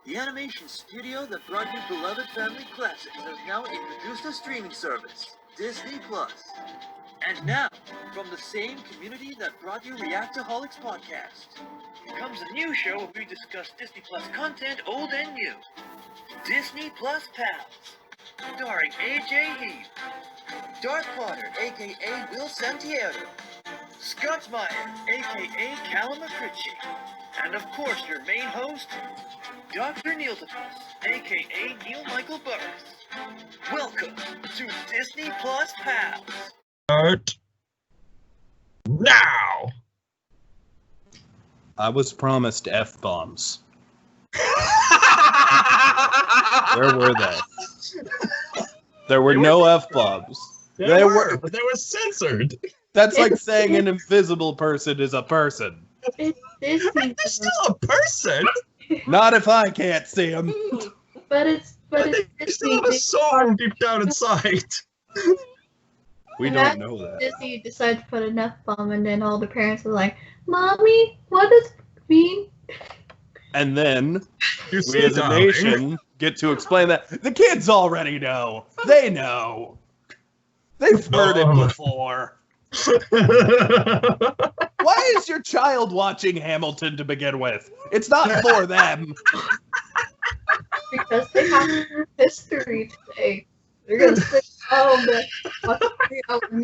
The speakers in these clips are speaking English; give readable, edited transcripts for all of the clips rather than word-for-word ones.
The animation studio that brought you beloved family classics has now introduced a streaming service, Disney+. And now, from the same community that brought you Reactaholics podcast, comes a new show where we discuss Disney+ content old and new. Disney+Pals, starring AJ Heath, Darth Potter, aka Will Santiago, Scott Meyer, aka Calum, and of course your main host, Dr.Knealetapus, aka Neil Michael Burr. Welcome to Disney+Pals. Start now. I was promised F-bombs. Where were they? There were no F-bombs. They were, but they were censored. That's like saying an invisible person is a person. They're still a person. Not if I can't see them. But they still have a soul deep down inside. We don't know that. Disney decided to put an F-bomb, and then all the parents were like, "Mommy, what does it mean?" And then we as a nation get to explain that. The kids already know. They know. They've heard it before. Why is your child watching Hamilton to begin with? It's not for them. Because they have history today. They're gonna sit home and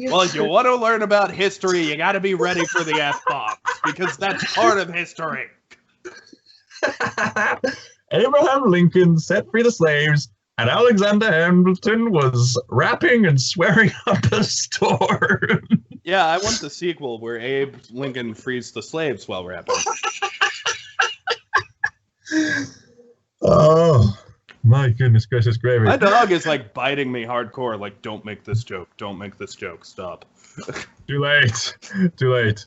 Well, if you want to learn about history, you got to be ready for the F-bombs, because that's part of history. Abraham Lincoln set free the slaves, and Alexander Hamilton was rapping and swearing up a storm. Yeah, I want the sequel where Abe Lincoln frees the slaves while rapping. Oh, my goodness gracious gravy. My dog is like biting me hardcore, like, don't make this joke, don't make this joke, stop. Too late, too late.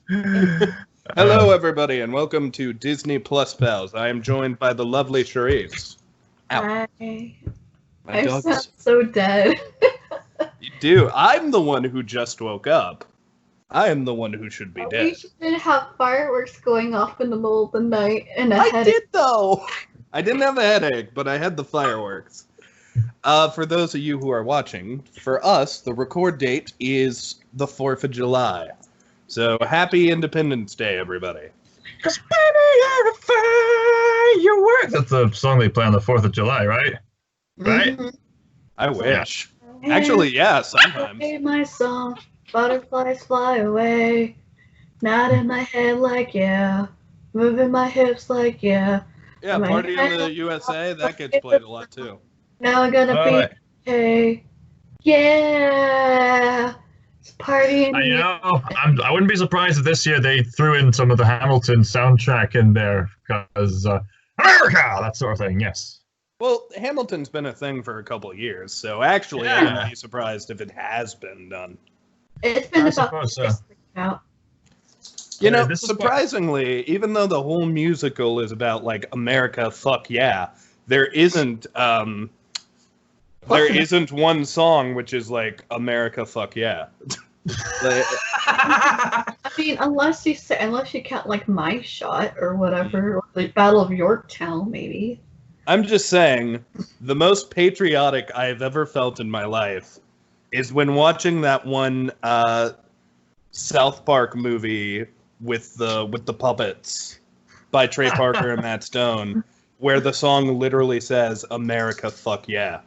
Hello, everybody, and welcome to Disney+Pals. I am joined by the lovely Sherese. I dog's... sound so dead. You do. I'm the one who just woke up. I am the one who should be dead. We shouldn't have fireworks going off in the middle of the night and a I headache. did, though. I didn't have a headache, but I had the fireworks. For those of you who are watching, for us, the record date is the 4th of July. So, happy Independence Day, everybody. Cause baby, you're a firework. That's the song they play on the 4th of July, right? Right? Mm-hmm. I wish. Actually, yeah, sometimes. Hey, my song, butterflies fly away. Nodding my head like yeah, moving my hips like yeah. Yeah, My Party in head the USA, that gets played a lot, too. Now I'm gonna be okay. Yeah, it's partying. I know. I wouldn't be surprised if this year they threw in some of the Hamilton soundtrack in there, because America, that sort of thing. Yes. Well, Hamilton's been a thing for a couple of years, so actually I wouldn't be surprised if it has been done. It's been I about suppose so. out. You know, this is surprisingly, even though the whole musical is about, like, America, fuck yeah, there isn't one song which is like, America, fuck yeah. Like, I mean, unless you count like My Shot or whatever, or the Battle of Yorktown, maybe. I'm just saying, the most patriotic I've ever felt in my life is when watching that one South Park movie with the puppets by Trey Parker and Matt Stone, where the song literally says, America, fuck yeah.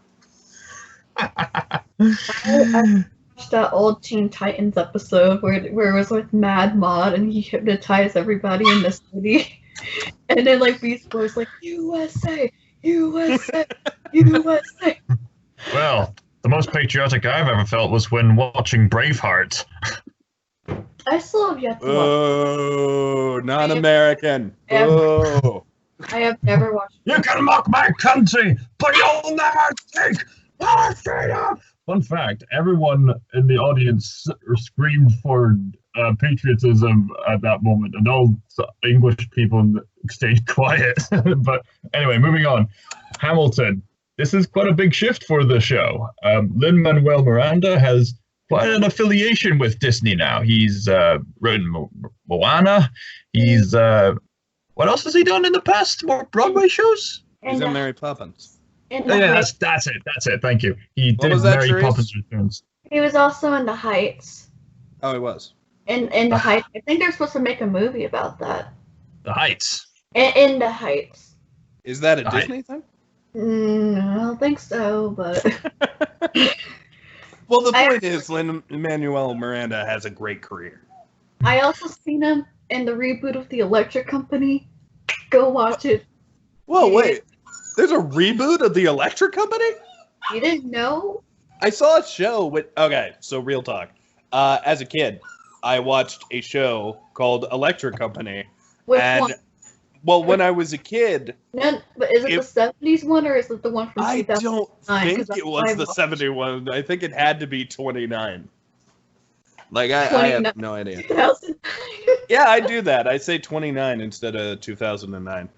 I watched that old Teen Titans episode where it was with Mad Mod and he hypnotized everybody in the city. And then like Beast Boy's like, USA, USA, USA. Well, the most patriotic I've ever felt was when watching Braveheart. I still have yet to watch. Oh, non-American. I Oh. have never watched. You can mock my country, but you'll never take our freedom. Fun fact, everyone in the audience screamed for patriotism at that moment, and all English people stayed quiet. But anyway, moving on. Hamilton. This is quite a big shift for the show. Lin-Manuel Miranda has quite an affiliation with Disney now. He's written Moana. He's what else has he done in the past? More Broadway shows? He's the- in Mary Poppins. in Oh, the yeah, Heights. that's it. Thank you. He What did was that, Mary Sherese? Poppins Returns. He was also in The Heights. Oh, he was. In The Heights. I think they're supposed to make a movie about that. The Heights. In The Heights. Is that a Right. Disney thing? I don't think so, but Well, the I- point is, Lin-Manuel Miranda has a great career. I also seen him in the reboot of The Electric Company. Go watch it. Whoa, wait. There's a reboot of The Electric Company? You didn't know? I saw a show with... Okay, so real talk. As a kid, I watched a show called Electric Company. Which and, one? well, when I was a kid, No, but is it If- the 70s one or is it the one from I 2009? don't 'Cause think that's it what was I the watched. 71. I think it had to be 29. Like, I 29. have no idea. 2000. Yeah, I do that. I say 29 instead of 2009.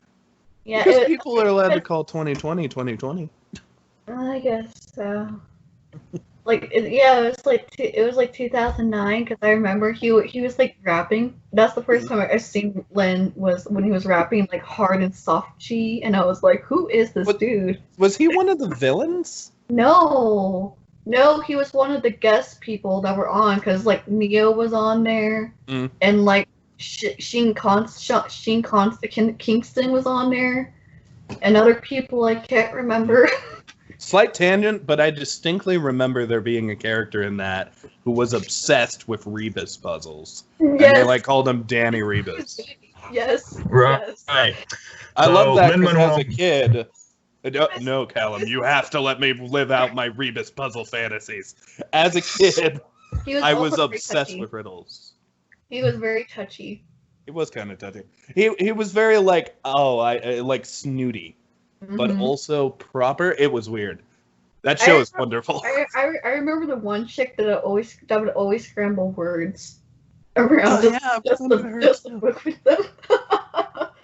Yeah, Because it, people are allowed to call 2020 2020. I guess so. Like, it was like 2009 because I remember he was like rapping. That's the first time I seen Len was when he was rapping like hard and soft-y, and I was like, who is this What- dude? Was he one of the villains? No, he was one of the guest people that were on because like Kneale was on there, Mm. and like Sheen Kingston was on there, and other people I can't remember. Slight tangent, but I distinctly remember there being a character in that who was obsessed with Rebus puzzles. And they like called him Danny Rebus. Yes. Right. Yes. Right. I So, love that 'cause Lin-Manuel- as a kid. No, Calum, you have to let me live out my Rebus puzzle fantasies. As a kid, He was I also was very obsessed touchy. with riddles. He was very touchy. It was kind of touching. He was very like, I like snooty, but Mhm. also proper. It was weird. That show is wonderful. I remember the one chick that would always scramble words around Oh, yeah, I've just wondered her the too. book with them.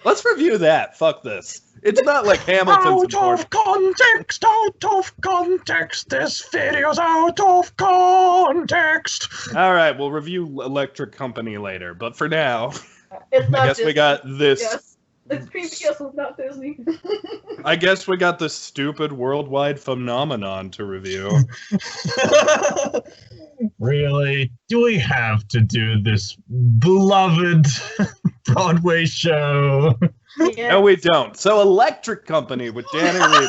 Let's review that. Fuck this. It's not like Hamilton's important. Context, out of context. This video's out of context. All right, we'll review Electric Company later, but for now, It's not I guess we Disney. got this. Yes. It's PBS was not Disney. I guess we got this stupid worldwide phenomenon to review. Really? Do we have to do this beloved Broadway show? Yeah. No, we don't. So, Electric Company with Danny Reed.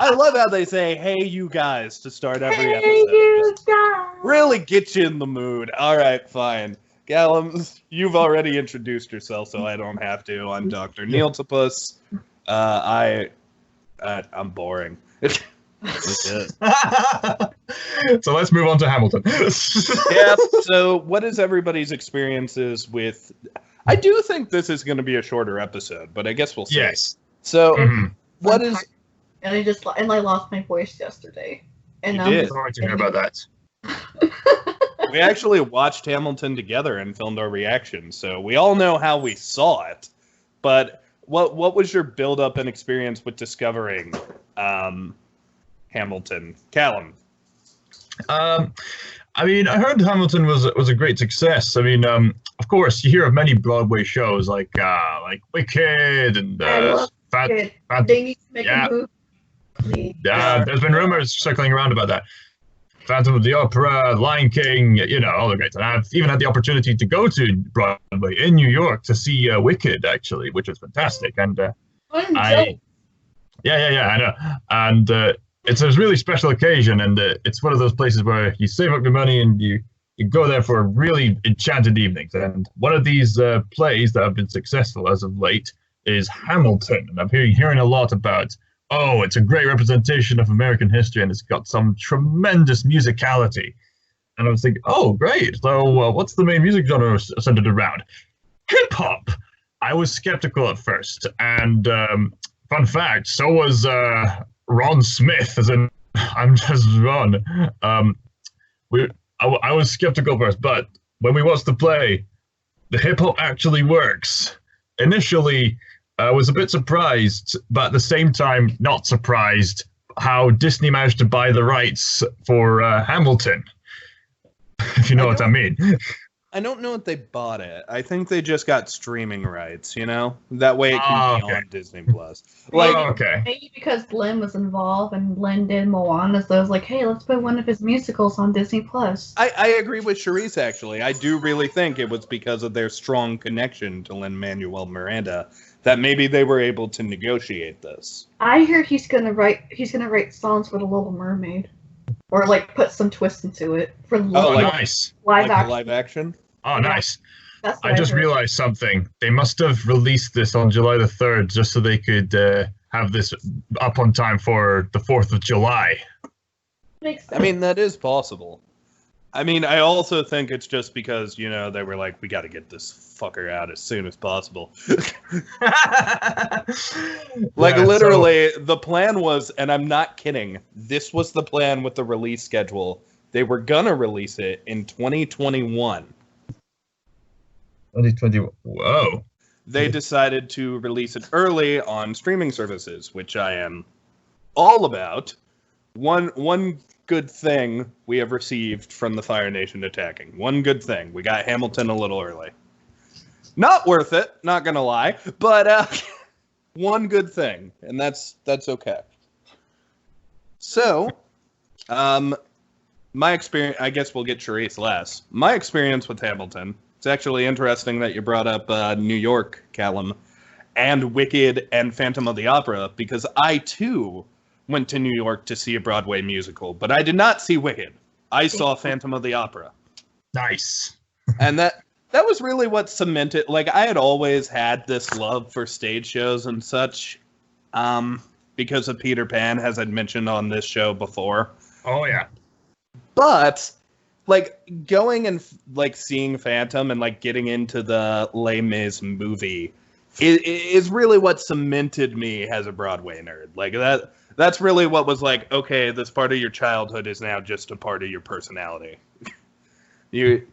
I love how they say, "Hey, you guys," to start every Hey, episode. you Just guys. really get you in the mood. All right, fine. Calum, you've already introduced yourself, so I don't have to. I'm Dr.Knealetapus. I'm boring. So let's move on to Hamilton. Yeah. So, what is everybody's experiences with? I do think this is going to be a shorter episode, but I guess we'll see. Yes. So, Mhm. what I'm is? tired. And I lost my voice yesterday. And You I'm did. just- Sorry to hear about that. We actually watched Hamilton together and filmed our reaction, so we all know how we saw it. But what was your build up and experience with discovering Hamilton, Calum? I mean, I heard Hamilton was a great success. I mean, of course, you hear of many Broadway shows like Wicked and I love it. They need to make Yeah. a movie. Please. Yeah, there's been rumors circling around about that. Phantom of the Opera, Lion King, all the greats. And I've even had the opportunity to go to Broadway in New York to see Wicked, actually, which was fantastic. And I'm I know. And it's a really special occasion, and it's one of those places where you save up your money and you go there for really enchanted evenings. And one of these plays that have been successful as of late is Hamilton. And I'm hearing a lot about, oh, it's a great representation of American history, and it's got some tremendous musicality. And I was thinking, oh, great. So what's the main music genre centered around? Hip-hop. I was skeptical at first, and fun fact, so was Ron Smith, as in I'm just Ron. I was skeptical first, but when we watched the play, the hip-hop actually works. Initially, I was a bit surprised, but at the same time, not surprised how Disney managed to buy the rights for Hamilton, if you know what I mean. I don't know if they bought it. I think they just got streaming rights, you know? That way it can be on Disney+. Maybe because Lin was involved and Lin did Moana, so I was like, hey, let's put one of his musicals on Disney+. I agree with Sherese, actually. I do really think it was because of their strong connection to Lin-Manuel Miranda that maybe they were able to negotiate this. I hear he's gonna write songs for The Little Mermaid. Or like put some twist into it for nice. Live action. Oh, nice. I just realized something. They must have released this on July the 3rd just so they could have this up on time for the 4th of July. Makes sense. I mean, that is possible. I mean, I also think it's just because, you know, they were like, we got to get this fucker out as soon as possible. Literally, the plan was, and I'm not kidding, this was the plan with the release schedule. They were going to release it in 2021. 2021. Whoa. They decided to release it early on streaming services, which I am all about. One good thing we have received from the Fire Nation attacking. One good thing. We got Hamilton a little early. Not worth it, not gonna lie, but one good thing, and that's okay. So, my experience, I guess we'll get Sherese last. My experience with Hamilton, it's actually interesting that you brought up New York, Calum, and Wicked and Phantom of the Opera, because I, too, went to New York to see a Broadway musical, but I did not see Wicked. I saw Phantom of the Opera. Nice. And that was really what cemented, like, I had always had this love for stage shows and such, because of Peter Pan, as I'd mentioned on this show before. Oh, yeah. But, like, going and, like, seeing Phantom and, like, getting into the Les Mis movie is really what cemented me as a Broadway nerd. Like, that's really what was like, okay, this part of your childhood is now just a part of your personality. You're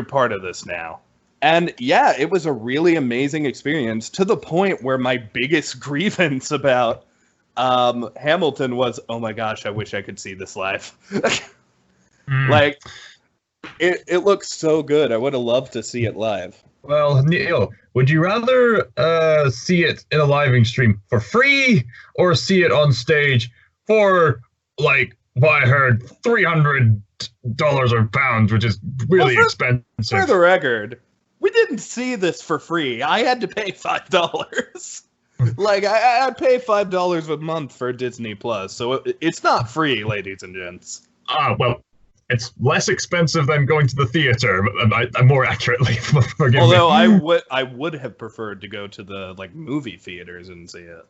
part of this now. And yeah, it was a really amazing experience, to the point where my biggest grievance about Hamilton was, oh my gosh, I wish I could see this live. Like, it looks so good. I would have loved to see it live. Well, Kneale, would you rather see it in a live stream for free or see it on stage for, like, what I heard, $300 or pounds, which is really expensive? For the record, we didn't see this for free. I had to pay $5. Like, I pay $5 a month for Disney+, so it's not free, ladies and gents. Well, it's less expensive than going to the theater, more accurately. Forgive Although me. I would have preferred to go to the, like, movie theaters and see it.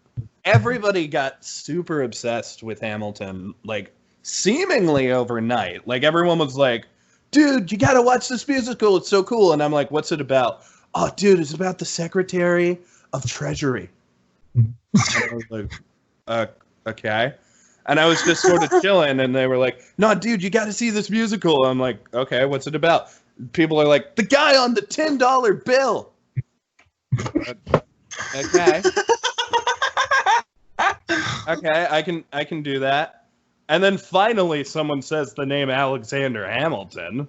Everybody got super obsessed with Hamilton, like, seemingly overnight. Like, everyone was like, dude, you gotta watch this musical, it's so cool. And I'm like, what's it about? Oh, dude, it's about the Secretary of Treasury. And I was like, okay. And I was just sort of chilling, and they were like, no, dude, you got to see this musical. I'm like, okay, what's it about? People are like, the guy on the $10 bill. Okay. Okay, I can do that. And then finally someone says the name Alexander Hamilton.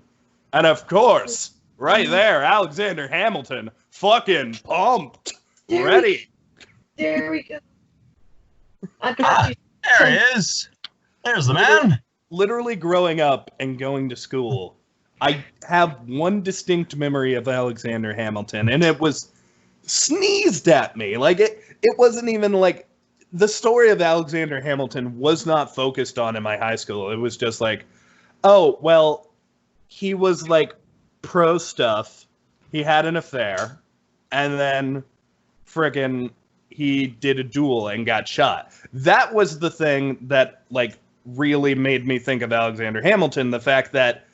And of course, right there, Alexander Hamilton, fucking pumped. Ready. There we go. I got you. There he is. There's the man. Literally growing up and going to school, I have one distinct memory of Alexander Hamilton, and it was sneezed at me. Like, it wasn't even like, the story of Alexander Hamilton was not focused on in my high school. It was just like, oh, well, he was like pro stuff. He had an affair, and then friggin' he did a duel and got shot. That was the thing that, like, really made me think of Alexander Hamilton. The fact that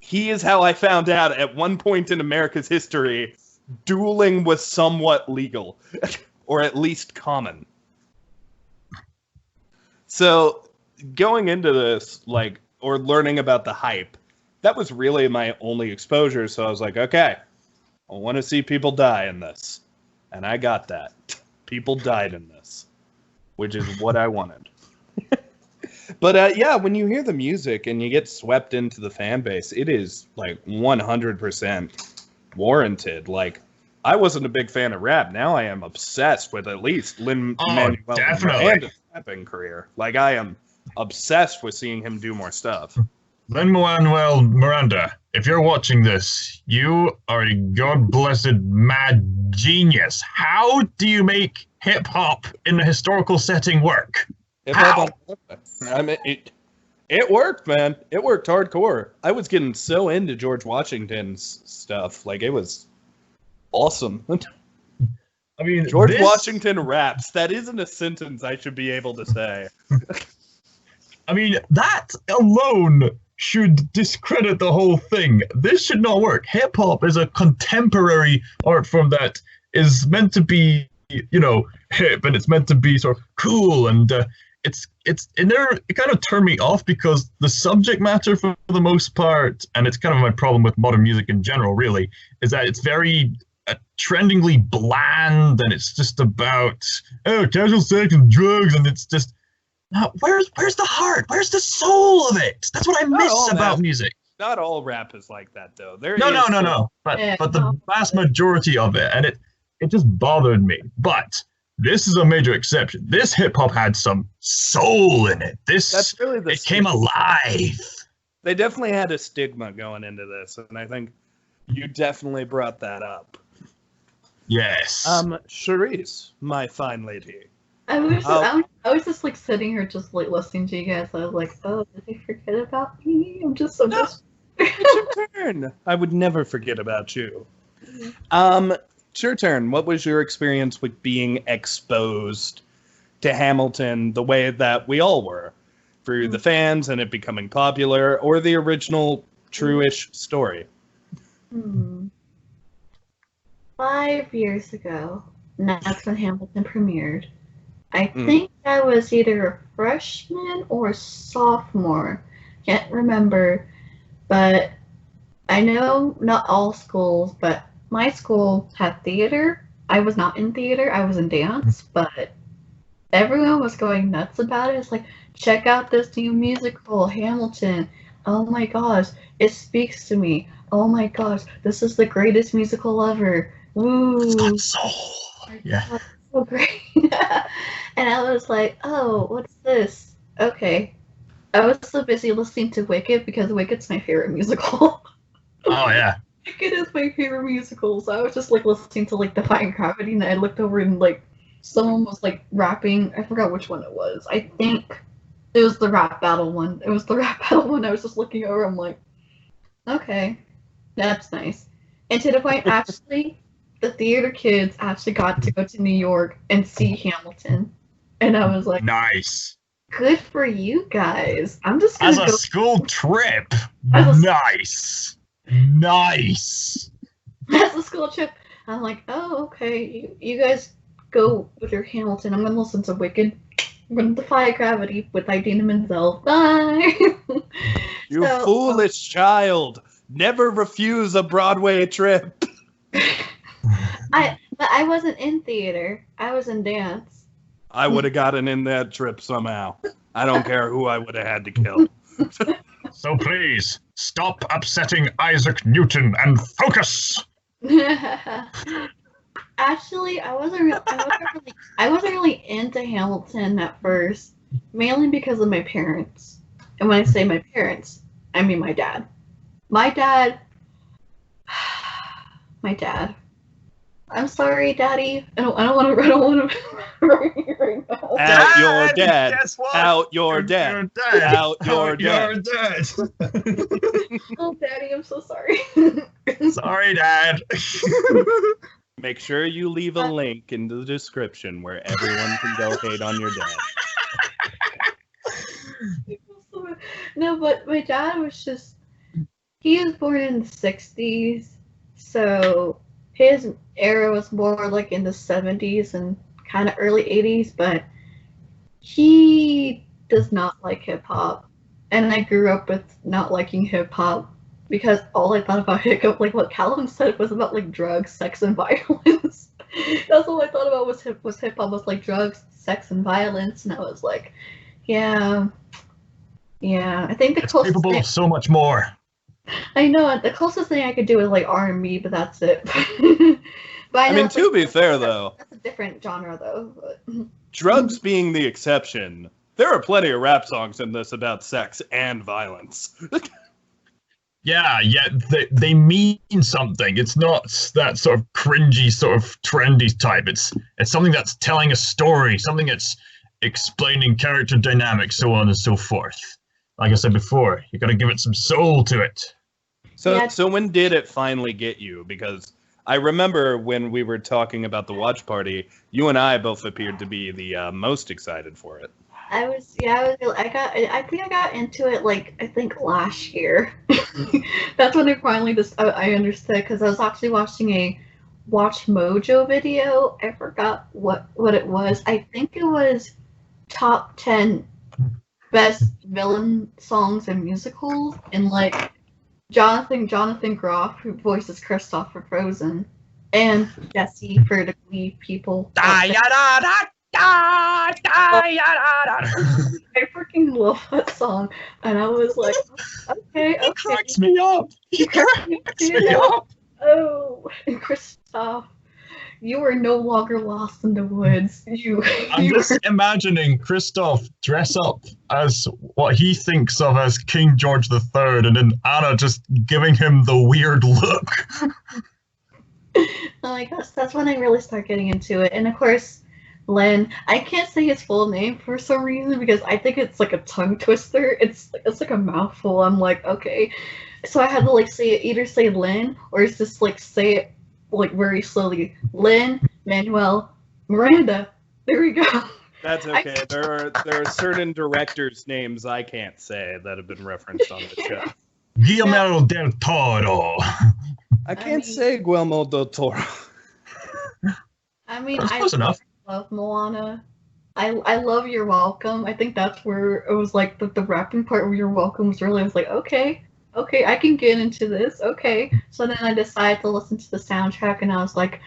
he is how I found out at one point in America's history, dueling was somewhat legal, or at least common. So going into this, like, or learning about the hype, that was really my only exposure. So I was like, okay, I want to see people die in this. And I got that. People died in this, which is what I wanted. But yeah, when you hear the music and you get swept into the fan base, it is like 100% warranted. Like, I wasn't a big fan of rap. Now I am obsessed with at least Lin-Manuel Miranda's rapping career. Like, I am obsessed with seeing him do more stuff. Lin-Manuel Miranda, if you're watching this, you are a god-blessed mad genius. How do you make hip-hop in a historical setting work? How? I mean, it worked, man. It worked hardcore. I was getting so into George Washington's stuff. Like, it was awesome. I mean, George Washington raps. That isn't a sentence I should be able to say. I mean, that alone should discredit the whole thing. This should not work. Hip-hop is a contemporary art form that is meant to be, you know, hip, and it's meant to be sort of cool, and it's in there. It kind of turned me off because the subject matter, for the most part, and it's kind of my problem with modern music in general, really, is that it's very trendingly bland, and it's just about casual sex and drugs, and it's just where's the heart? Where's the soul of it? That's what I miss about music. Not all rap is like that, though. No. But the vast majority of it, and it just bothered me. But this is a major exception. This hip hop had some soul in it. That's really it came alive. They definitely had a stigma going into this, and I think you definitely brought that up. Yes. Sherese, my fine lady. I was just like sitting here, just like listening to you guys. I was like, oh, did they forget about me? I'm just so It's your turn. I would never forget about you. It's your turn. What was your experience with being exposed to Hamilton the way that we all were? Through the fans and it becoming popular, or the original true-ish story? 5 years ago, that's when Hamilton premiered. I think I was either a freshman or a sophomore. Can't remember. But I know not all schools, but my school had theater. I was not in theater. I was in dance. But everyone was going nuts about it. It's like, check out this new musical, Hamilton. Oh my gosh, it speaks to me. Oh my gosh, this is the greatest musical ever. Woo! It's got soul. Yeah. God, so great. And I was like, oh, what's this? Okay. I was so busy listening to Wicked because Wicked's my favorite musical. Oh, yeah. Wicked is my favorite musical. So I was just like listening to like Defying Gravity, and I looked over and like someone was like rapping. I forgot which one it was. I think it was the rap battle one. I was just looking over. I'm like, okay, that's nice. And to the point, actually, the theater kids actually got to go to New York and see Hamilton. And I was like, nice. Good for you guys. I'm just gonna go. As a school trip. Nice. Nice. As a school trip. I'm like, oh, okay. You guys go with your Hamilton. I'm gonna listen to Wicked. I'm gonna defy gravity with Idina Menzel. Bye. You foolish child. Never refuse a Broadway trip. But I wasn't in theater. I was in dance. I would have gotten in that trip somehow. I don't care who I would have had to kill. So please, stop upsetting Isaac Newton and focus! Actually, I wasn't really into Hamilton at first, mainly because of my parents. And when I say my parents, I mean my dad. My dad. I'm sorry, Daddy. I don't want to right now. Out your dad. Out your dad. Out your dad. Oh, Daddy, I'm so sorry. Sorry, Dad. Make sure you leave a link in the description where everyone can go hate on your dad. No, but my dad was just... He was born in the 60s, so his era was more like in the 70s and kind of early 80s, but he does not like hip-hop. And I grew up with not liking hip-hop because all I thought about hip-hop, like what Calum said, was about like drugs, sex, and violence. That's all I thought about was hip-hop, was like drugs, sex, and violence. And I was like, yeah, Yeah, I think the It's closest capable thing, of so much more. I know the closest thing I could do is like R&B, but that's it. But I know mean, it's, to be fair, though, that's a different genre though. But drugs being the exception, there are plenty of rap songs in this about sex and violence. Yeah, they mean something. It's not that sort of cringy, sort of trendy type. It's something that's telling a story, something that's explaining character dynamics, so on and so forth. Like I said before, you got to give it some soul to it. So, Yeah. so when did it finally get you? Because I remember when we were talking about the watch party, you and I both appeared to be the most excited for it. I think I got into it like I think last year. That's when I finally just I understood because I was actually watching a Watch Mojo video. I forgot what it was. I think it was top 10 best villain songs and musicals, and like Jonathan Groff, who voices Kristoff for Frozen, and Jesse for the Glee people. DAYADA. I freaking love that song, and I was like, okay. It cracks me up. It cracks me up. Oh, and Kristoff, you are no longer lost in the woods. I'm just imagining Kristoff dress up as what he thinks of as King George III, and then Anna just giving him the weird look. I guess that's when I really start getting into it, and of course, Lin. I can't say his full name for some reason because I think it's like a tongue twister. It's like a mouthful. I'm like, okay, so I had to like either say Lin or it's just like say it like very slowly. Lin-Manuel Miranda. There we go. That's okay. There are certain directors' names I can't say that have been referenced on the show. Guillermo del Toro. I can't say Guillermo del Toro. I mean, That's close enough. love Moana. I love You're Welcome. I think that's where it was like the rapping part where You're Welcome was really, I was like, okay, I can get into this. Okay. So then I decided to listen to the soundtrack and I was like,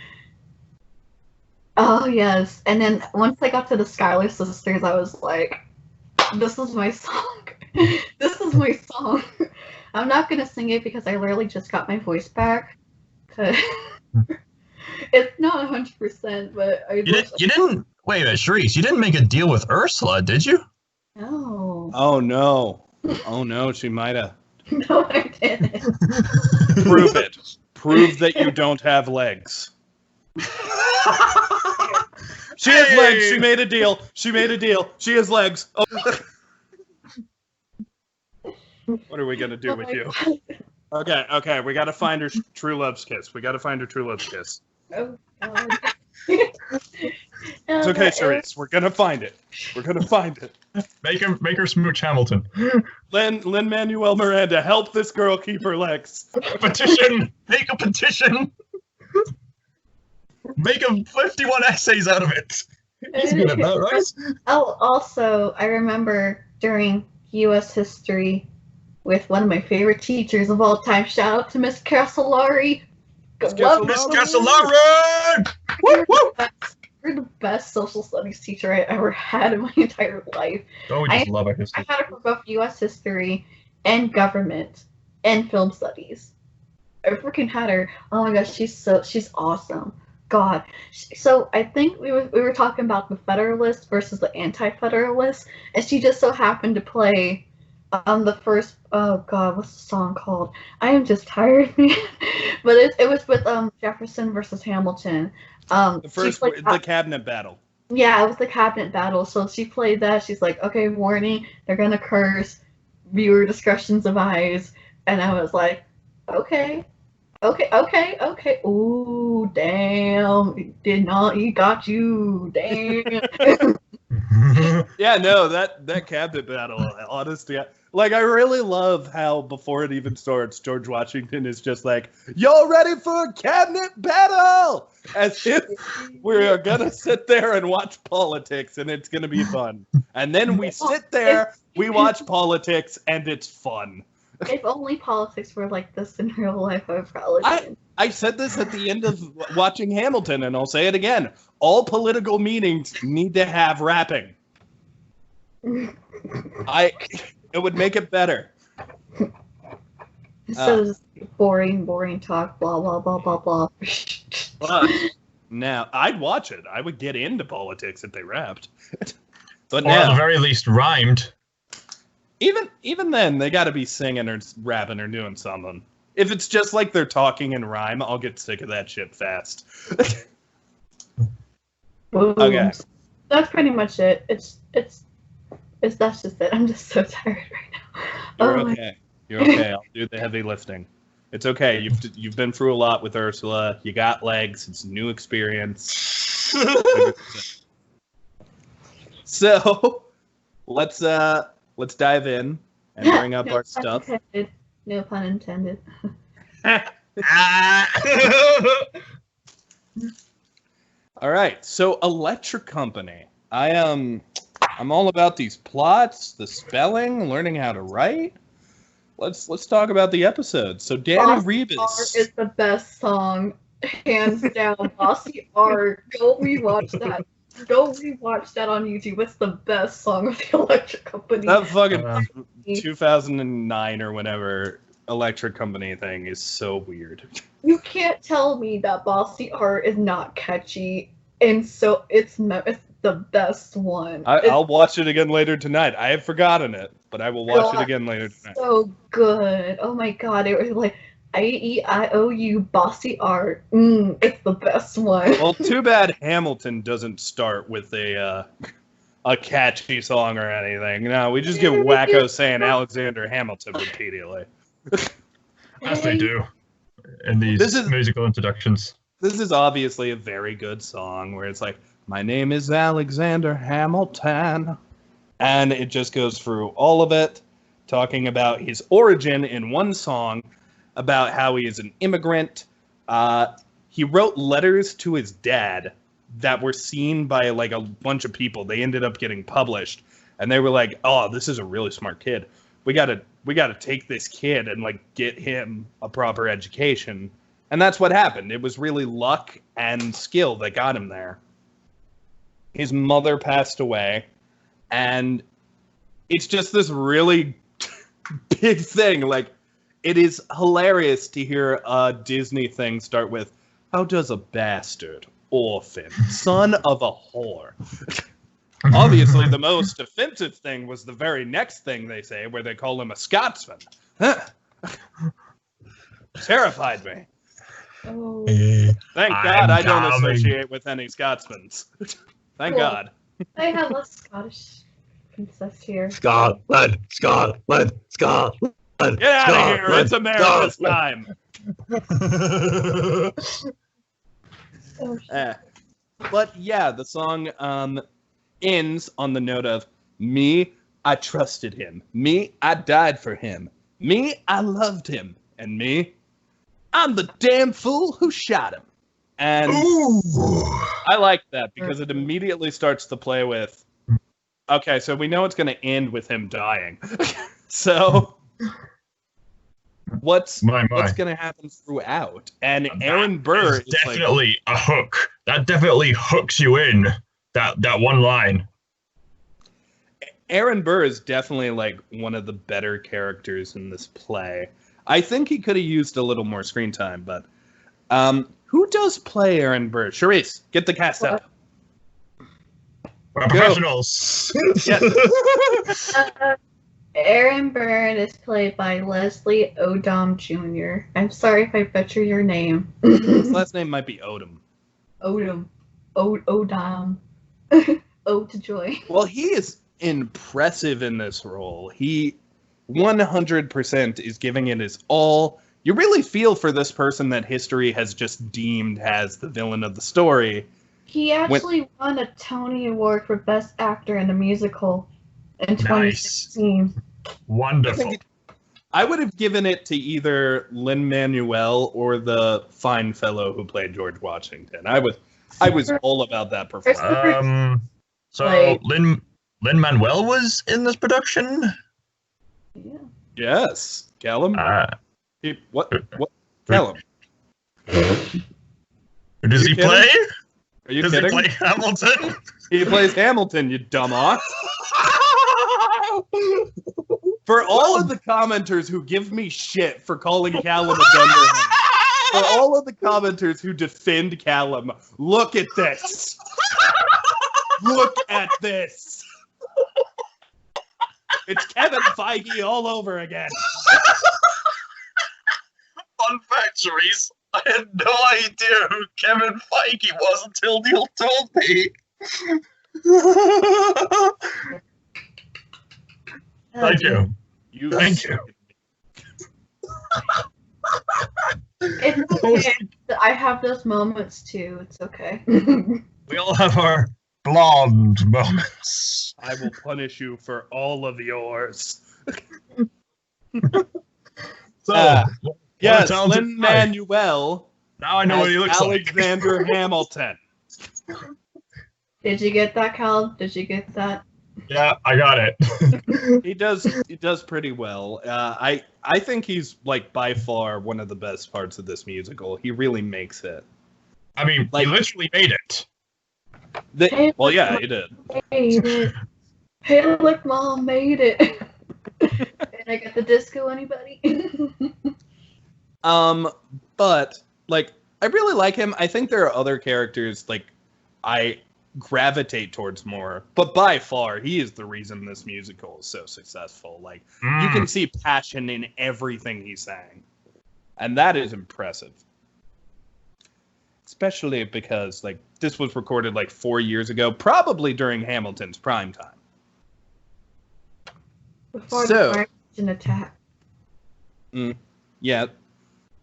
oh yes. And then once I got to the Schuyler Sisters, I was like, this is my song. This is my song. I'm not gonna sing it because I literally just got my voice back. It's not 100%, but I You didn't wait a minute, Sherese, you didn't make a deal with Ursula, did you? No. Oh no. Oh no, she might have. No, I didn't. Prove it. Prove that you don't have legs. She has legs. She made a deal. She has legs. Oh. What are we gonna do with you? Okay. We gotta find her true love's kiss. Oh, God. It's okay, Sherese. We're gonna find it. Make her smooch Hamilton. Lin-Manuel Miranda, help this girl keep her legs. Petition! Make a petition! Make 51 essays out of it. He's good at that, right? Oh, also, I remember during U.S. history with one of my favorite teachers of all time. Shout out to Miss Castellari. Miss Castellari! Woo, woo! You're the best social studies teacher I ever had in my entire life. Oh, we just love our I history. had her for both U.S. history and government and film studies. I freaking had her. Oh my gosh, she's awesome. God. So I think we were talking about the Federalists versus the Anti-Federalists, and she just so happened to play the first. Oh God, what's the song called? I am just tired, man. But it was with Jefferson versus Hamilton. The cabinet battle. Yeah, it was the cabinet battle. So she played that. She's like, okay, warning, they're gonna curse. Viewer discretion's advised. And I was like, okay. Ooh, damn. He got you. Damn. Yeah, no, that cabinet battle, honestly, like, I really love how before it even starts, George Washington is just like, y'all ready for a cabinet battle? As if we are gonna sit there and watch politics and it's gonna be fun. And then we sit there, we watch politics, and it's fun. If only politics were like this in real life, I would probably. I said this at the end of watching Hamilton, and I'll say it again. All political meetings need to have rapping. It would make it better. Instead of just boring talk, blah, blah, blah, blah, blah. But now, I'd watch it. I would get into politics if they rapped. But Or at the now, very least, rhymed. even then, they got to be singing or rapping or doing something. If it's just like they're talking in rhyme, I'll get sick of that shit fast. Okay. That's pretty much it. It's that's just it. I'm just so tired right now. You're okay. You're okay. I'll do the heavy lifting. It's okay. You've been through a lot with Ursula. You got legs. It's a new experience. So let's dive in and bring up our stuff. Intended. No pun intended. All right. So Electric Company. I'm all about these plots, the spelling, learning how to write. Let's talk about the episode. So Danny Rebus is the best song, hands down. Bossy Art. Go rewatch that. Go rewatch that on YouTube. It's the best song of the Electric Company. That fucking 2009 or whenever Electric Company thing is so weird. You can't tell me that Bossy Art is not catchy, and so it's the best one. I'll watch it again later tonight. I have forgotten it, but I will watch it again later tonight. So good. Oh my god, it was like IEIOU Bossy Art. It's the best one. Well, too bad Hamilton doesn't start with a catchy song or anything. No, we just get wacko saying Alexander Hamilton repeatedly. As they do in these musical introductions. This is obviously a very good song where it's like, my name is Alexander Hamilton. And it just goes through all of it, talking about his origin in one song, about how he is an immigrant. He wrote letters to his dad that were seen by like a bunch of people. They ended up getting published. And they were like, oh, this is a really smart kid. We gotta take this kid and like get him a proper education. And that's what happened. It was really luck and skill that got him there. His mother passed away, and it's just this really big thing. Like, it is hilarious to hear a Disney thing start with, how does a bastard, orphan, son of a whore? Obviously, the most offensive thing was the very next thing they say, where they call him a Scotsman. Terrified me. Oh. Thank God I don't associate with any Scotsmans. Thank God. I have a Scottish princess here. Scotland. Get out of here! It's America's time. But yeah, the song ends on the note of, me, I trusted him. Me, I died for him. Me, I loved him. And me, I'm the damn fool who shot him. And I like that because it immediately starts to play with, okay, so we know it's going to end with him dying. So what's going to happen throughout? And Aaron Burr is definitely like, a hook. That definitely hooks you in. That one line. Aaron Burr is definitely like one of the better characters in this play. I think he could have used a little more screen time, but who does play Aaron Burr? Sherese, get the cast up. We're professionals. Yes. Aaron Burr is played by Leslie Odom Jr. I'm sorry if I butcher your name. His last name might be Odom. Odom. Ode to joy. Well, he is impressive in this role. He 100% is giving it his all. You really feel for this person that history has just deemed as the villain of the story. He actually won a Tony Award for Best Actor in a Musical in 2016. Nice. Wonderful. I would have given it to either Lin-Manuel or the fine fellow who played George Washington. I was all about that performance. So Lin-Manuel was in this production? Yeah. Yes. Calum? What? Calum? Who does he play? Are you kidding? Does he play Hamilton? He plays Hamilton, you dumbass. For all of the commenters who give me shit for calling Calum a dunderhead, for all of the commenters who defend Calum, look at this. Look at this. It's Kevin Feige all over again. Fun fact, Sherese, I had no idea who Kevin Feige was until Neil told me. Thank you. Thank you. It's okay. I have those moments too. It's okay. We all have our blonde moments. I will punish you for all of yours. So, yes, talented Lin-Manuel. now I know what he looks Alexander Hamilton. Did you get that, Cal? Did you get that? Yeah, I got it. He does pretty well. I think he's like by far one of the best parts of this musical. He really makes it. I mean, Like- he literally made it. Well, yeah, he did. Made it. Hey, look, Mom made it. Did I get the disco, anybody? But like, I really like him. I think there are other characters like I gravitate towards more, but by far he is the reason this musical is so successful. Like, you can see passion in everything he's saying, and that is impressive. Especially because like this was recorded like 4 years ago, probably during Hamilton's prime time. Before So- the Russian attack. Yeah,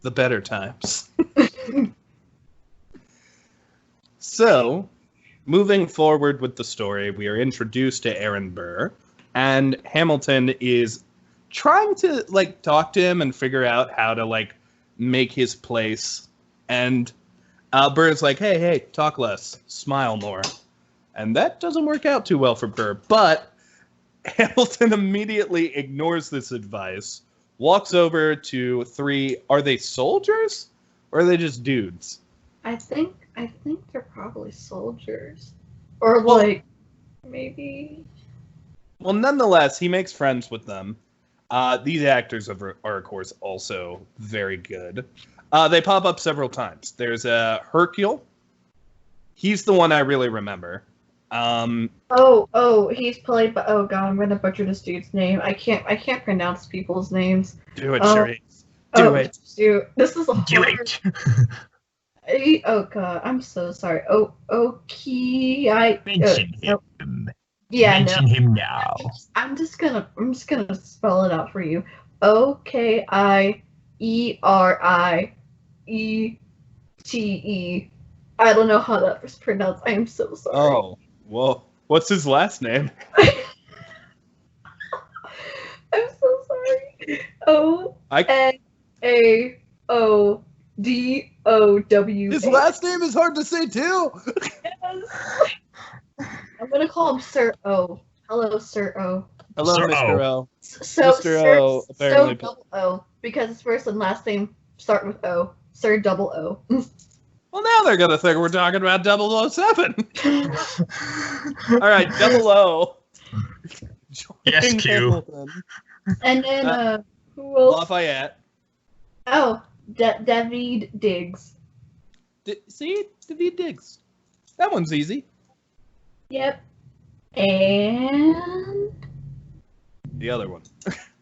the better times. So, moving forward with the story, we are introduced to Aaron Burr, and Hamilton is trying to like talk to him and figure out how to like make his place. And Burr's like, hey, talk less, smile more. And that doesn't work out too well for Burr. But Hamilton immediately ignores this advice, walks over to three, are they soldiers? Or are they just dudes? I think they're probably soldiers. Or Well- like maybe Well, nonetheless, he makes friends with them. These actors are, of course, also very good. They pop up several times. There's Hercule. He's the one I really remember. he's played by oh god, I'm gonna butcher this dude's name. I can't pronounce people's names. Do it, Oh. Sherese. Do it. Dude, this is a Do hard. it. Oh god, I'm so sorry. Okay, Mention no. him. Yeah, no. Mention him now. I'm just gonna spell it out for you. Okieritee. I don't know how that was pronounced. I am so sorry. Oh, well, what's his last name? I'm so sorry. ONAODOW. His last name is hard to say, too. I'm gonna call him Sir O. Hello, Sir O. Hello, Sir Mr. O. So Mr. Sir, O, apparently- so double O, because his first and last name start with O. Sir double O. Well, now they're going to think we're talking about 007. All right, 00. Yes, Joining Q. Hamilton. And then who else? Lafayette. Oh, David Diggs. See? David Diggs. That one's easy. Yep. And The other one.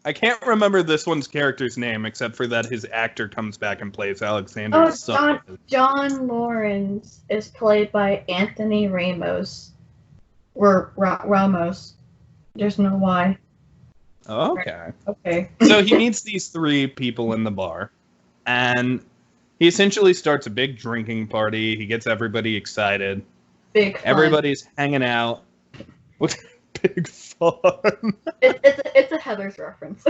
I can't remember this one's character's name, except for that his actor comes back and plays Alexander's son. John Lawrence is played by Anthony Ramos. Or Ramos. There's no Y. Oh, okay. Okay. So he meets these three people in the bar, and he essentially starts a big drinking party. He gets everybody excited. Big fun. Everybody's hanging out with big fun. It's a Heather's reference.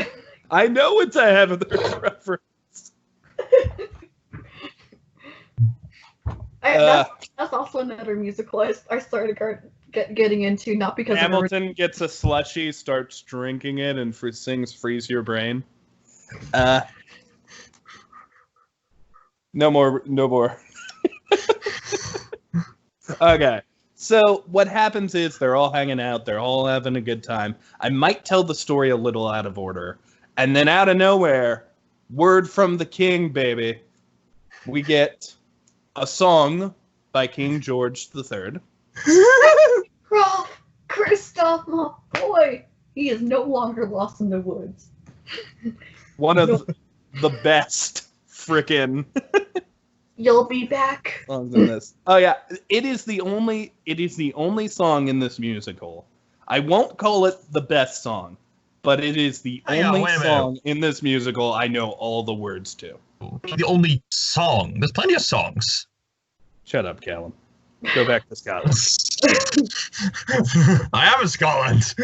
I know it's a Heather's reference. That's also another musical I started getting into, not because Hamilton gets a slushie, starts drinking it, and sings "Freeze Your Brain." No more. Okay. So what happens is they're all hanging out, they're all having a good time. I might tell the story a little out of order. And then out of nowhere, word from the king, baby. We get a song by King George III. Kristoff, my boy, he is no longer lost in the woods. One of the best frickin' You'll be back. songs in this. Oh yeah, it is the only song in this musical. I won't call it the best song, but it is the only song in this musical I know all the words to. The only song. There's plenty of songs. Shut up, Calum. Go back to Scotland. I am in Scotland.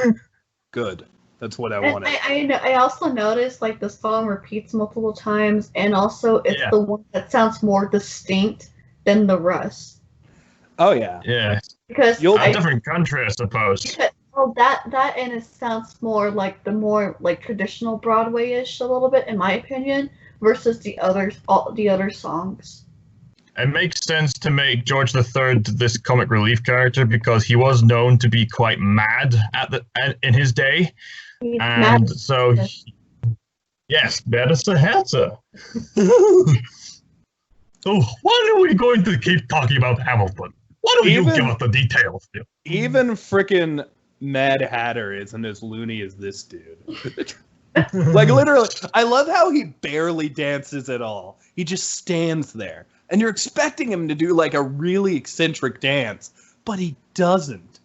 Good. That's what I And wanted. I also noticed like the song repeats multiple times, and also it's the one that sounds more distinct than the rest. Oh yeah. Yeah. Because A different country, I suppose. Because, that and it sounds more like the more like traditional Broadway-ish a little bit, in my opinion, versus all the other songs. It makes sense to make George III this comic relief character because he was known to be quite mad in his day. He's And mad. so, yes, mad as a hatter. So, why are we going to keep talking about Hamilton? Why don't you give us the details? Even frickin' Mad Hatter isn't as loony as this dude. Like, literally, I love how he barely dances at all. He just stands there. And you're expecting him to do, like, a really eccentric dance, but he doesn't.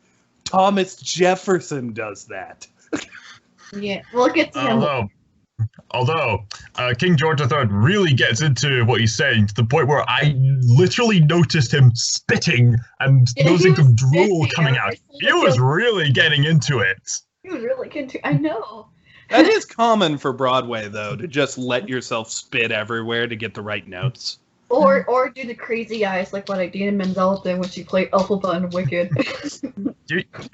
Thomas Jefferson does that. Yeah, we'll get to him. Although King George III really gets into what he's saying to the point where I literally noticed him spitting and noticing some drool coming out. He was really getting into it. He was really good too. I know. That is common for Broadway, though, to just let yourself spit everywhere to get the right notes. Or do the crazy eyes like what Idina Menzel did when she played Elphaba in Wicked.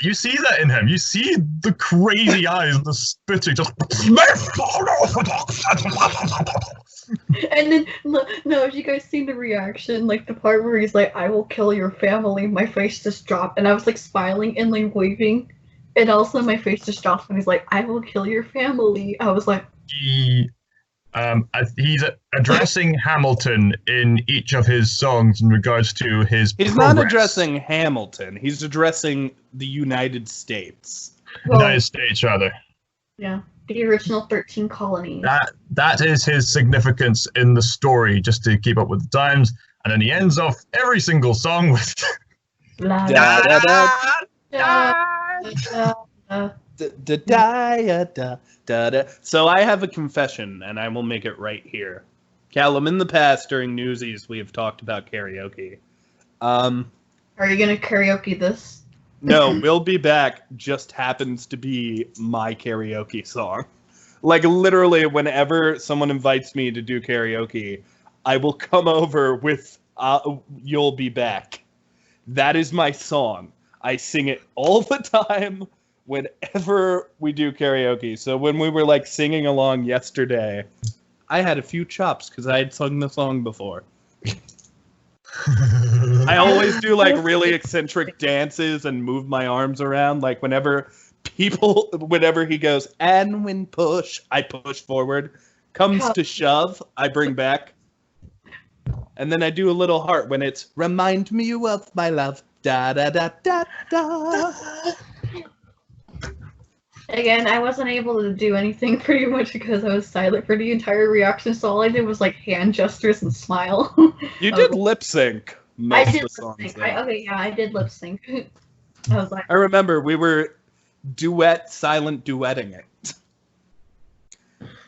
You see that in him. You see the crazy eyes, the spitting, just. And then, no, if you guys seen the reaction, like the part where he's like, "I will kill your family," my face just dropped, and I was like smiling and like waving, and also my face just dropped when he's like, "I will kill your family." I was like, He's addressing Hamilton in each of his songs in regards to his He's progress. not addressing Hamilton. He's addressing the United States. United States, rather. Yeah, the original 13 colonies. That is his significance in the story, just to keep up with the times. And then he ends off every single song with Da, Da da da da, da. DAYADA. So I have a confession, and I will make it right here. Calum, in the past, during Newsies, we have talked about karaoke. Are you gonna karaoke this? No, We'll Be Back just happens to be my karaoke song. Like, literally, whenever someone invites me to do karaoke, I will come over with You'll Be Back. That is my song. I sing it all the time whenever we do karaoke. So when we were, like, singing along yesterday, I had a few chops because I had sung the song before. I always do, like, really eccentric dances and move my arms around. Like, whenever he goes, and when push, I push forward. Comes to shove, I bring back. And then I do a little heart when it's, remind me of my love. Da da da da da. Again, I wasn't able to do anything pretty much because I was silent for the entire reaction, so all I did was like hand gestures and smile. You did lip sync most I of did the lip songs. sync. though. I did lip sync. I was like, I remember we were silent duetting it.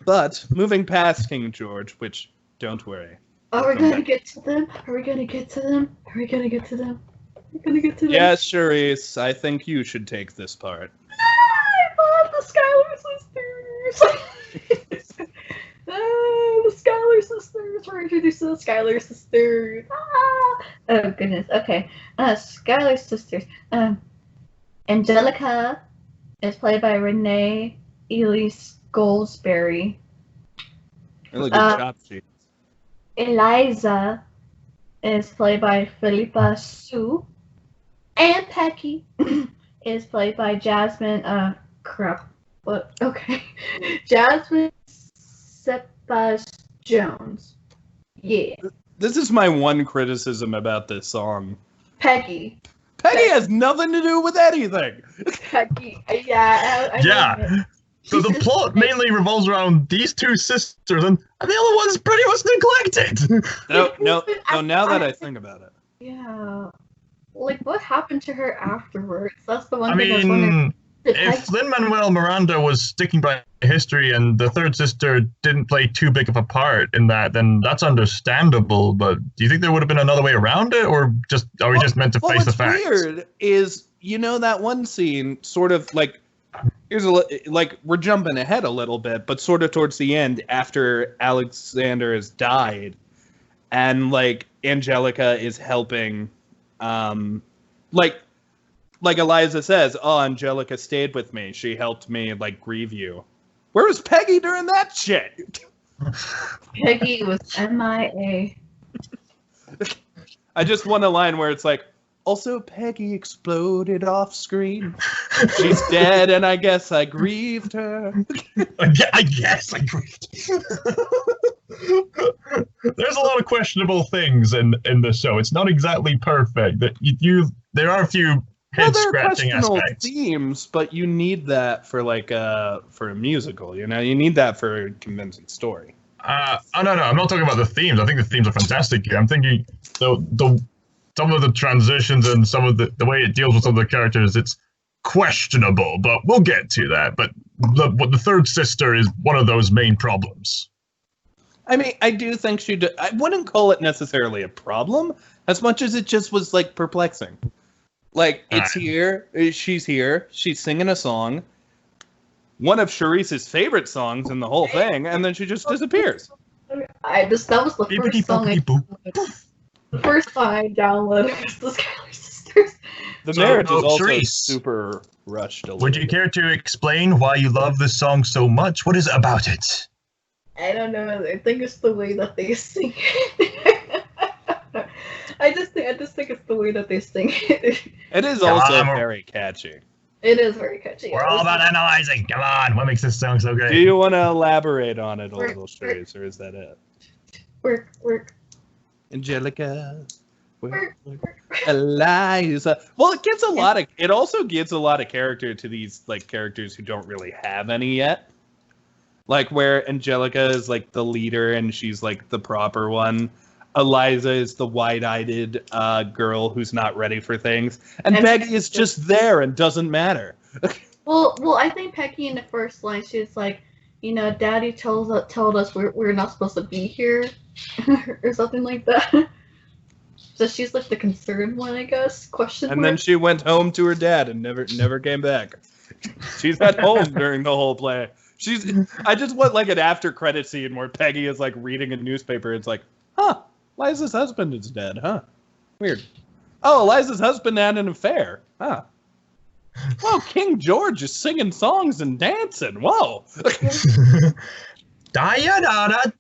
But moving past King George, which don't worry. are we gonna get to them? Are we gonna get to them? Are we gonna get to them? We're gonna get to them. Yes, Sherese, I think you should take this part. I love the Schuyler Sisters. The Schuyler Sisters. We're introduced to the Schuyler Sisters. Oh goodness. Okay. Schuyler Sisters. Angelica is played by Renee Elise Goldsberry. Really good job, Chief. Eliza is played by Philippa Sue. And Peggy is played by Jasmine. Crap. What? Okay. Jasmine Cephas Jones. Yeah. This is my one criticism about this song. Peggy. Peggy has nothing to do with anything. Peggy. Yeah. Yeah. So the plot mainly revolves around these two sisters, and the other one's pretty much neglected. No. Now that I think about it. Yeah. Like, what happened to her afterwards? That's the one I thing I was wondering. mean, if Lin-Manuel Miranda was sticking by history and the third sister didn't play too big of a part in that, then that's understandable. But do you think there would have been another way around it, or are we just meant to face the facts? What's weird is, that one scene, sort of like, we're jumping ahead a little bit, but sort of towards the end, after Alexander has died, and like Angelica is helping, like Eliza says, "Oh, Angelica stayed with me. She helped me like grieve you." Where was Peggy during that shit? Peggy was MIA. I just want a line where it's like, also Peggy exploded off screen. She's dead, and I guess I grieved her. I guess I grieved. There's a lot of questionable things in the show. It's not exactly perfect. There are a few head-scratching aspects. Themes, but you need that for for a musical. You need that for a convincing story. No, I'm not talking about the themes. I think the themes are fantastic here. I'm thinking some of the transitions and some of the way it deals with some of the characters, it's questionable, but we'll get to that. But the third sister is one of those main problems. I mean, I do think I wouldn't call it necessarily a problem as much as it just was like perplexing. Like, it's here, she's singing a song, one of Sherese's favorite songs in the whole thing, and then she just disappears. That was the first song the first song I downloaded was the Schuyler Sisters. The marriage is also Sherese, super rushed. Would you care to explain why you love this song so much? What is it about it? I don't know. I think it's the way that they sing it. I just think it's the way that they sing it. It is also very catchy. It is very catchy. We're all about analyzing. Come on, what makes this song so great? Do you want to elaborate on it a little, Sherese, or is that it? Work. Angelica. Work. Eliza. Well, it also gives a lot of character to these like characters who don't really have any yet. Like where Angelica is like the leader and she's like the proper one. Eliza is the wide-eyed girl who's not ready for things, and Peggy is just there and doesn't matter. Well, I think Peggy in the first line, she's like, Daddy told us we're not supposed to be here, or something like that. So she's like the concerned one, I guess. And then she went home to her dad and never came back. She's at home during the whole play. I just want like an after credit scene where Peggy is like reading a newspaper. It's like, huh. Eliza's husband is dead, huh? Weird. Oh, Eliza's husband had an affair, huh? Whoa, King George is singing songs and dancing. Whoa. DAYADA,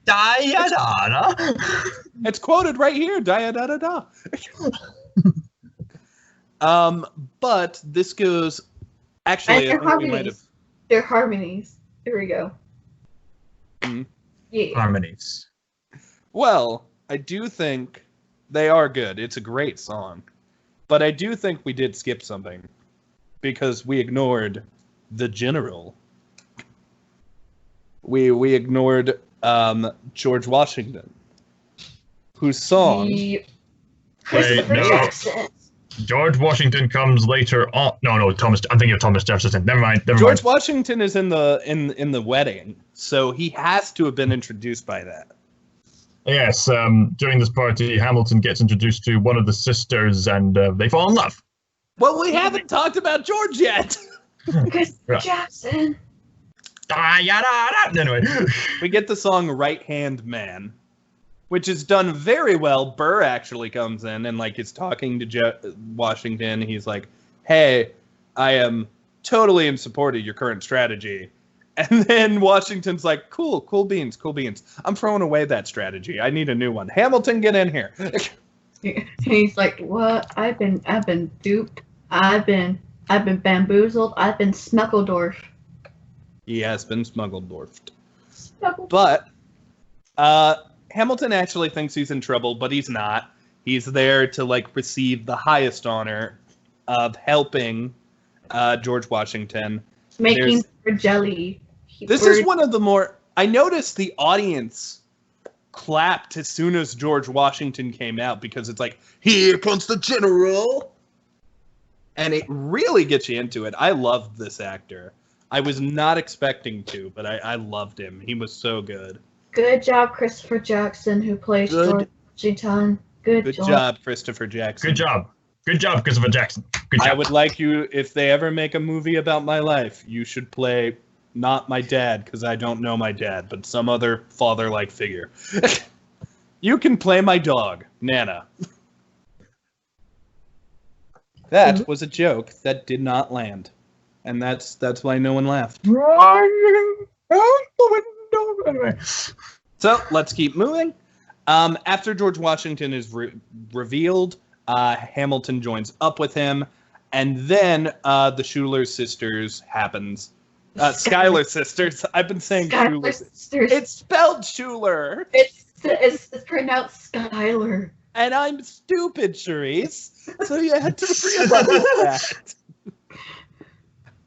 DAYADA. It's quoted right here. DAYADA. But this goes. Actually, I think we might have. They're harmonies. Here we go. Mm-hmm. Yeah. Harmonies. Well, I do think they are good. It's a great song. But I do think we did skip something. Because we ignored the general. We ignored George Washington. Whose song... Christopher Jackson. George Washington comes later on. No, Thomas. I'm thinking of Thomas Jefferson. Never mind. George Washington is in the wedding, so he has to have been introduced by that. Yes. During this party, Hamilton gets introduced to one of the sisters, and they fall in love. Well, we haven't talked about George yet. Christopher Jackson. Anyway, we get the song "Right Hand Man," which is done very well. Burr actually comes in and like is talking to Washington. He's like, "Hey, I am totally in support of your current strategy." And then Washington's like, cool beans. I'm throwing away that strategy. I need a new one. Hamilton, get in here. And he's like, "What? I've been duped. I've been bamboozled. I've been smuggledorf." He has been smuggled-dwarfed. Smuggledorf. But Hamilton actually thinks he's in trouble, but he's not. He's there to like receive the highest honor of helping George Washington. Making for jelly. This is one of the more... I noticed the audience clapped as soon as George Washington came out because it's like, here comes the general! And it really gets you into it. I loved this actor. I was not expecting to, but I loved him. He was so good. Good job, Christopher Jackson, who plays George Washington. Good job, Christopher Jackson. Good job. Good job, Christopher Jackson. Good job. I would like you, if they ever make a movie about my life, you should play not my dad, because I don't know my dad, but some other father-like figure. You can play my dog, Nana. That was a joke that did not land. And that's why no one laughed. So, let's keep moving. After George Washington is revealed, Hamilton joins up with him, and then the Schuler Sisters happens. Schuyler Sisters. I've been saying Schuler Sisters. It's spelled Schuler. It's pronounced Schuyler. And I'm stupid, Sherese. So you had to realize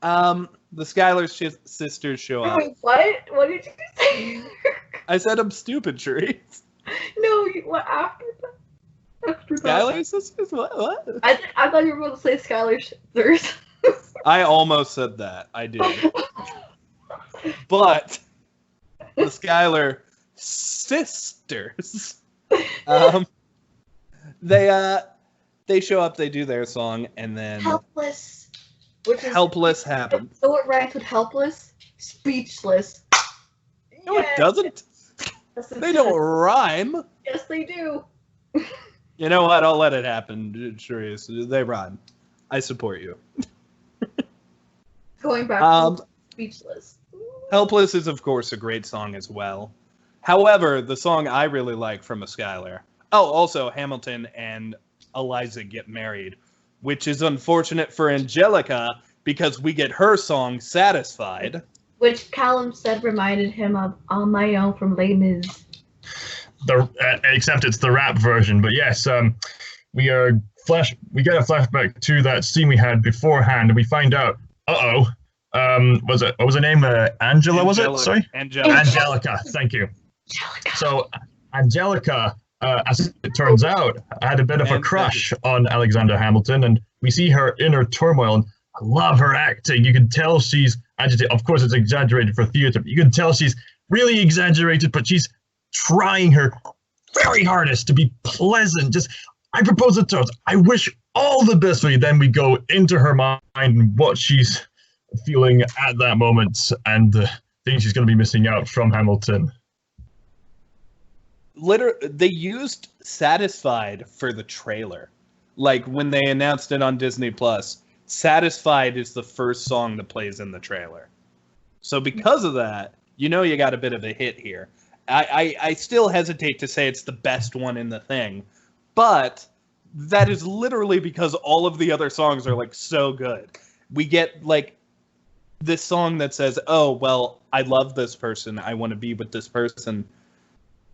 that. The Schuyler Sisters show up. Wait, what? What did you say? I said I'm stupid, Sherese. No, what after that? After Schuyler that? Sisters? What? I thought you were going to say Schuyler Sisters. I almost said that. I did. But the Schuyler Sisters, they show up, they do their song, and then Helpless. Helpless happens. So what rhymes with helpless? Speechless. No, it doesn't. Yes, They don't rhyme. Yes, they do. You know what? I'll let it happen, Sherese. They rhyme. I support you. Going back to Speechless. Helpless is, of course, a great song as well. However, the song I really like from a Schuyler... Oh, also, Hamilton and Eliza get married, which is unfortunate for Angelica because we get her song, Satisfied. Which Calum said reminded him of On My Own from Les Mis. Except it's the rap version. But yes, we get a flashback to that scene we had beforehand, and we find out, what was her name? Angela, was it? Sorry? Angelica, thank you. Angelica. So, Angelica, as it turns out, had a bit of a crush on Alexander Hamilton, and we see her inner turmoil, and I love her acting. You can tell she's agitated. Of course, it's exaggerated for theater, but you can tell she's really exaggerated, but she's trying her very hardest to be pleasant. I propose a toast. I wish all the best for you. Then we go into her mind and what she's feeling at that moment and the things she's going to be missing out from Hamilton. They used Satisfied for the trailer. Like when they announced it on Disney+, Satisfied is the first song that plays in the trailer. So because of that, you got a bit of a hit here. I still hesitate to say it's the best one in the thing, but that is literally because all of the other songs are like so good. We get like this song that says, oh, well, I love this person. I want to be with this person,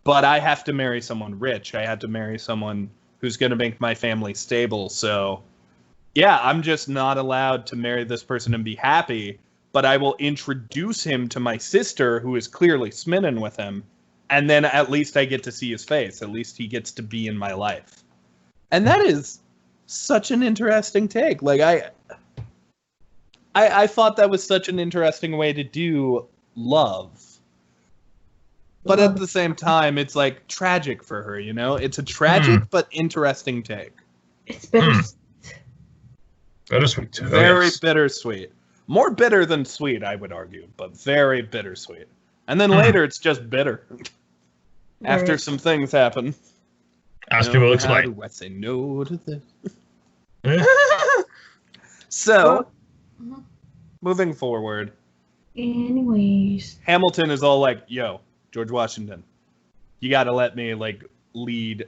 but I have to marry someone rich. I have to marry someone who's going to make my family stable. So yeah, I'm just not allowed to marry this person and be happy, but I will introduce him to my sister who is clearly smitten with him. And then at least I get to see his face. At least he gets to be in my life. And that is such an interesting take. Like I thought that was such an interesting way to do love. But at the same time, it's like tragic for her, It's a tragic but interesting take. It's bittersweet. Bittersweet. Very bittersweet. More bitter than sweet, I would argue, but very bittersweet. And then later, it's just bitter. After some things happen. Ask him, will explain. How do I say no to this? So, moving forward. Anyways. Hamilton is all like, yo, George Washington, you gotta let me, lead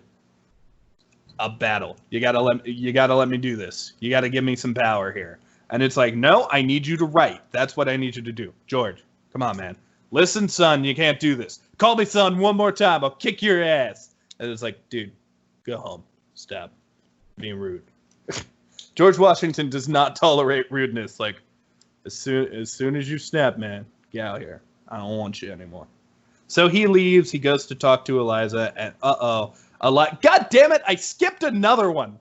a battle. You gotta let me do this. You gotta give me some power here. And it's like, no, I need you to write. That's what I need you to do. George, come on, man. Listen, son, you can't do this. Call me son one more time. I'll kick your ass. And it's like, dude, go home. Stop being rude. George Washington does not tolerate rudeness. Like, as soon as you snap, man, get out here. I don't want you anymore. So he leaves. He goes to talk to Eliza, and God damn it! I skipped another one.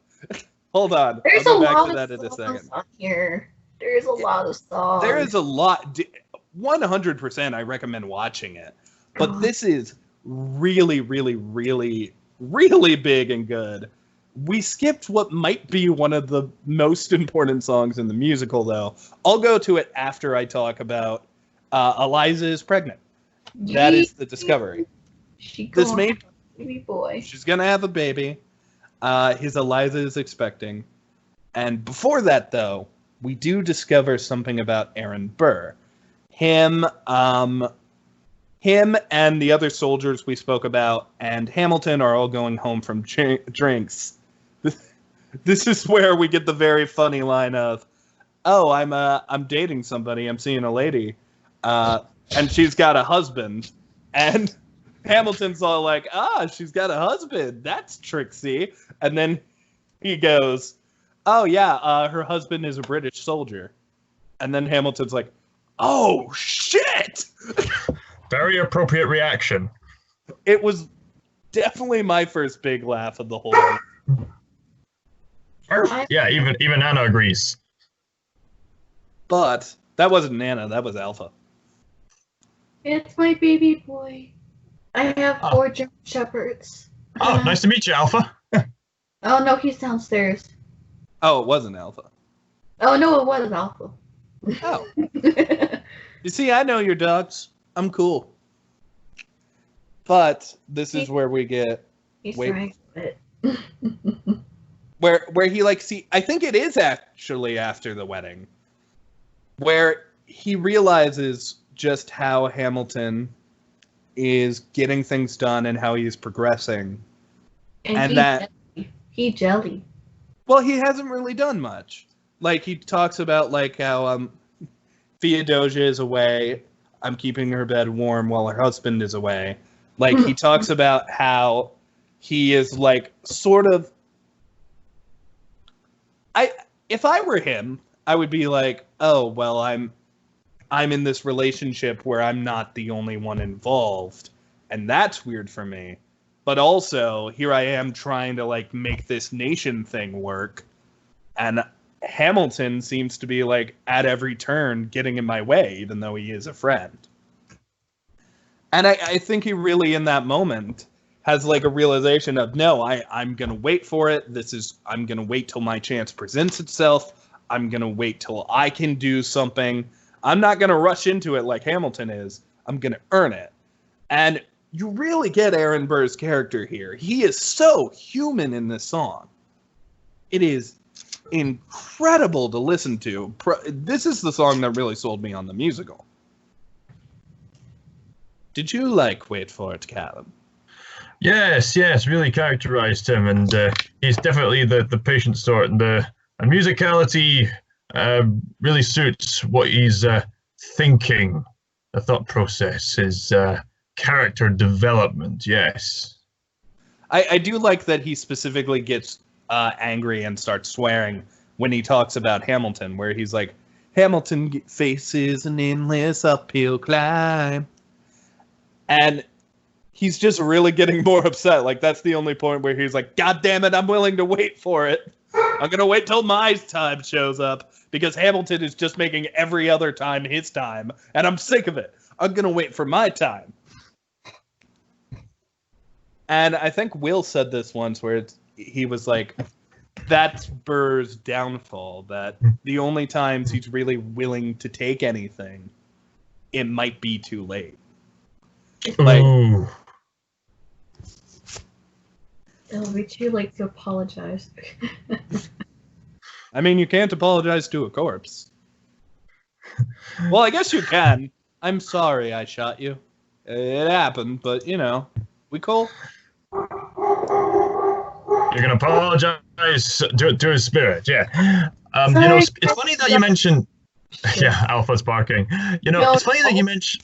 Hold on. There's I'll a go back lot to that of in a second. songs on here. There's a lot of songs. There is a lot. 100%. I recommend watching it. But this is really, really, really, really big and good. We skipped what might be one of the most important songs in the musical, though. I'll go to it after I talk about Eliza is pregnant. That is the discovery. This made baby boy. She's gonna have a baby. His Eliza is expecting. And before that, though, we do discover something about Aaron Burr. Him and the other soldiers we spoke about, and Hamilton are all going home from drinks. This is where we get the very funny line of, "Oh, I'm dating somebody. I'm seeing a lady, and she's got a husband." And Hamilton's all like, she's got a husband. That's tricksy. And then he goes, "Oh yeah, her husband is a British soldier." And then Hamilton's like, "Oh shit!" Very appropriate reaction. It was definitely my first big laugh of the whole thing. Yeah, even Anna agrees. But that wasn't Nana, that was Alpha. It's my baby boy. I have 4 German Shepherds. Oh, nice to meet you, Alpha. Oh no, he's downstairs. Oh, it wasn't Alpha. Oh no, it was Alpha. Oh. You see, I know your dogs. I'm cool. But this is where we get... He's Wait. trying it. Where he I think it is actually after the wedding, where he realizes just how Hamilton is getting things done and how he's progressing, and that he jelly. Well, he hasn't really done much. Like, he talks about how Theodosia is away. I'm keeping her bed warm while her husband is away. Like, he talks about how he is sort of. If I were him, I would be like, oh, well, I'm in this relationship where I'm not the only one involved, and that's weird for me. But also, here I am trying to make this nation thing work, and Hamilton seems to be at every turn getting in my way, even though he is a friend. And I think he really, in that moment, has a realization of, no, I'm gonna wait for it. I'm gonna wait till my chance presents itself. I'm gonna wait till I can do something. I'm not gonna rush into it like Hamilton is. I'm gonna earn it. And you really get Aaron Burr's character here. He is so human in this song. It is incredible to listen to. This is the song that really sold me on the musical. Did you Wait for It, Calum? Yes, really characterized him, and he's definitely the patient sort, and musicality really suits what he's thinking, the thought process, his character development, yes. I do like that he specifically gets angry and starts swearing when he talks about Hamilton, where he's like, Hamilton faces an endless uphill climb. And he's just really getting more upset. That's the only point where he's like, God damn it, I'm willing to wait for it. I'm going to wait till my time shows up, because Hamilton is just making every other time his time, and I'm sick of it. I'm going to wait for my time. And I think Will said this once, where he was like, that's Burr's downfall, that the only times he's really willing to take anything, it might be too late. Ooh. It'll be too late to apologize. I mean, you can't apologize to a corpse. Well, I guess you can. I'm sorry I shot you. It happened, but, we cool. You're gonna apologize to his spirit, yeah. Sorry. It's funny that you mentioned. Yeah, Alpha's barking. It's funny that you mentioned.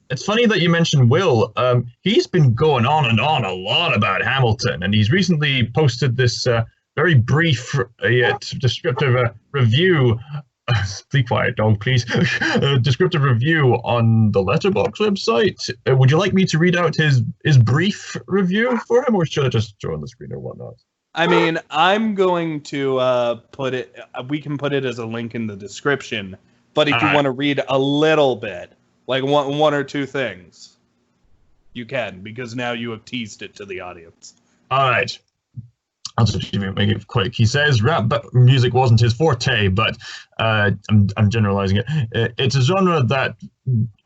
It's funny that you mentioned Will. He's been going on and on a lot about Hamilton, and he's recently posted this very brief yet descriptive review. Be quiet, dog, please. Descriptive review on the Letterboxd website. Would you like me to read out his brief review for him, or should I just show on the screen or whatnot? I mean, I'm going to put it. We can put it as a link in the description. But if you want to read a little bit, like one or two things, you can, because now you have teased it to the audience. All right. I'll just make it quick. He says rap music wasn't his forte, but I'm generalizing it. It's a genre that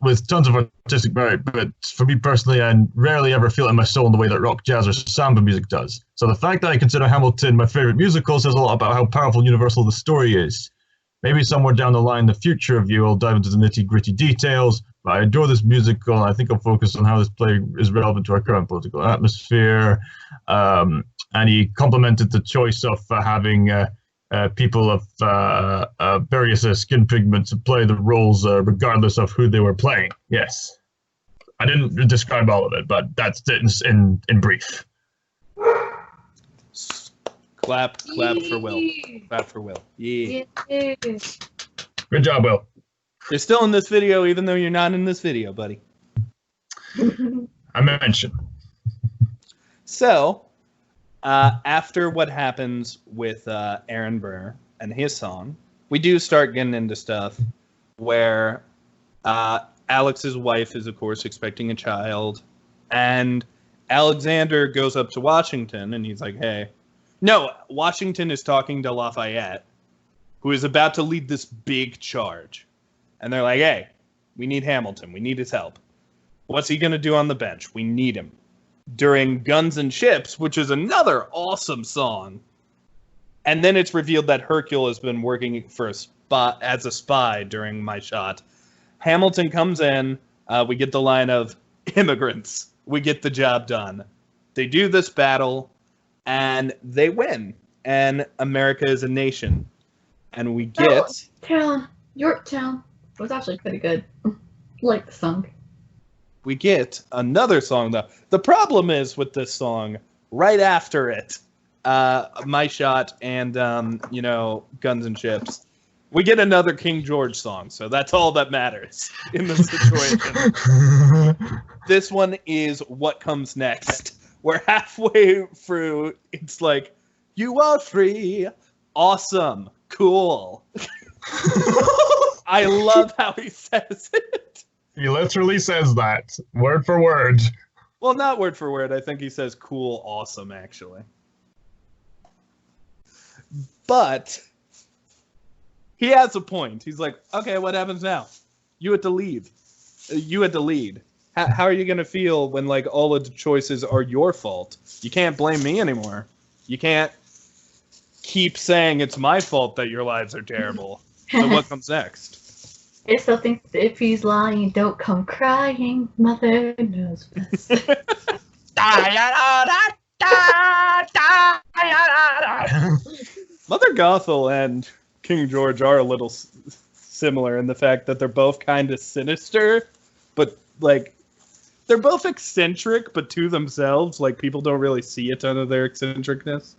with tons of artistic merit, but for me personally, I rarely ever feel it in my soul in the way that rock, jazz, or samba music does. So the fact that I consider Hamilton my favorite musical says a lot about how powerful and universal the story is. Maybe somewhere down the line, the future of you, I'll dive into the nitty-gritty details, but I adore this musical, and I think I'll focus on how this play is relevant to our current political atmosphere. And he complimented the choice of having people of various skin pigments play the roles regardless of who they were playing. Yes. I didn't describe all of it, but that's it in brief. Clap for Will. Clap for Will. Yeah. Good job, Will. You're still in this video, even though you're not in this video, buddy. I mentioned. So, after what happens with Aaron Burr and his song, we do start getting into stuff where Alex's wife is, of course, expecting a child, and Alexander goes up to Washington, and he's like, hey. No, Washington is talking to Lafayette, who is about to lead this big charge. And they're like, hey, we need Hamilton. We need his help. What's he going to do on the bench? We need him. During Guns and Ships, which is another awesome song. And then it's revealed that Hercule has been working for as a spy during my shot. Hamilton comes in. We get the line of immigrants. We get the job done. They do this battle, and they win. And America is a nation. And we get... Yorktown was actually pretty good. Like the song. We get another song, though. The problem is with this song, right after it, My Shot and, Guns and Ships, we get another King George song. So that's all that matters in this situation. This one is What Comes Next. We're halfway through. It's like, you are free. Awesome. Cool. I love how he says it. He literally says that, word for word. Well, not word for word. I think he says cool, awesome, actually. But he has a point. He's like, okay, what happens now? You had to leave. You had to lead. How are you going to feel when, like, all of the choices are your fault? You can't blame me anymore. You can't keep saying it's my fault that your lives are terrible. So what comes next? I still think if he's lying, don't come crying. Mother knows best. Mother Gothel and King George are a little similar in the fact that they're both kind of sinister, but, like, they're both eccentric, but to themselves, like, people don't really see a ton of their eccentricness.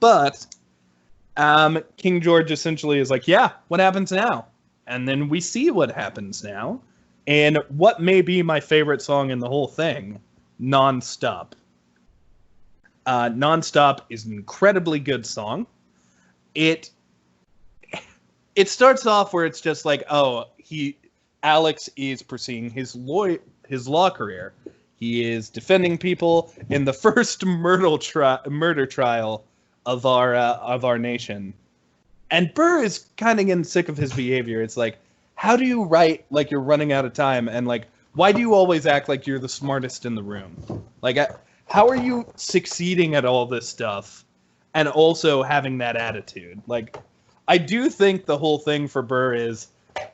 But King George essentially is like, yeah, what happens now? And then we see what happens now. And what may be my favorite song in the whole thing, Nonstop. Nonstop is an incredibly good song. It starts off where it's just like, oh, Alex is pursuing his law career. He is defending people in the first murder trial of our nation. And Burr is kind of getting sick of his behavior. It's like, how do you write like you're running out of time? And like, why do you always act like you're the smartest in the room? Like, how are you succeeding at all this stuff and also having that attitude? Like, I do think the whole thing for Burr is,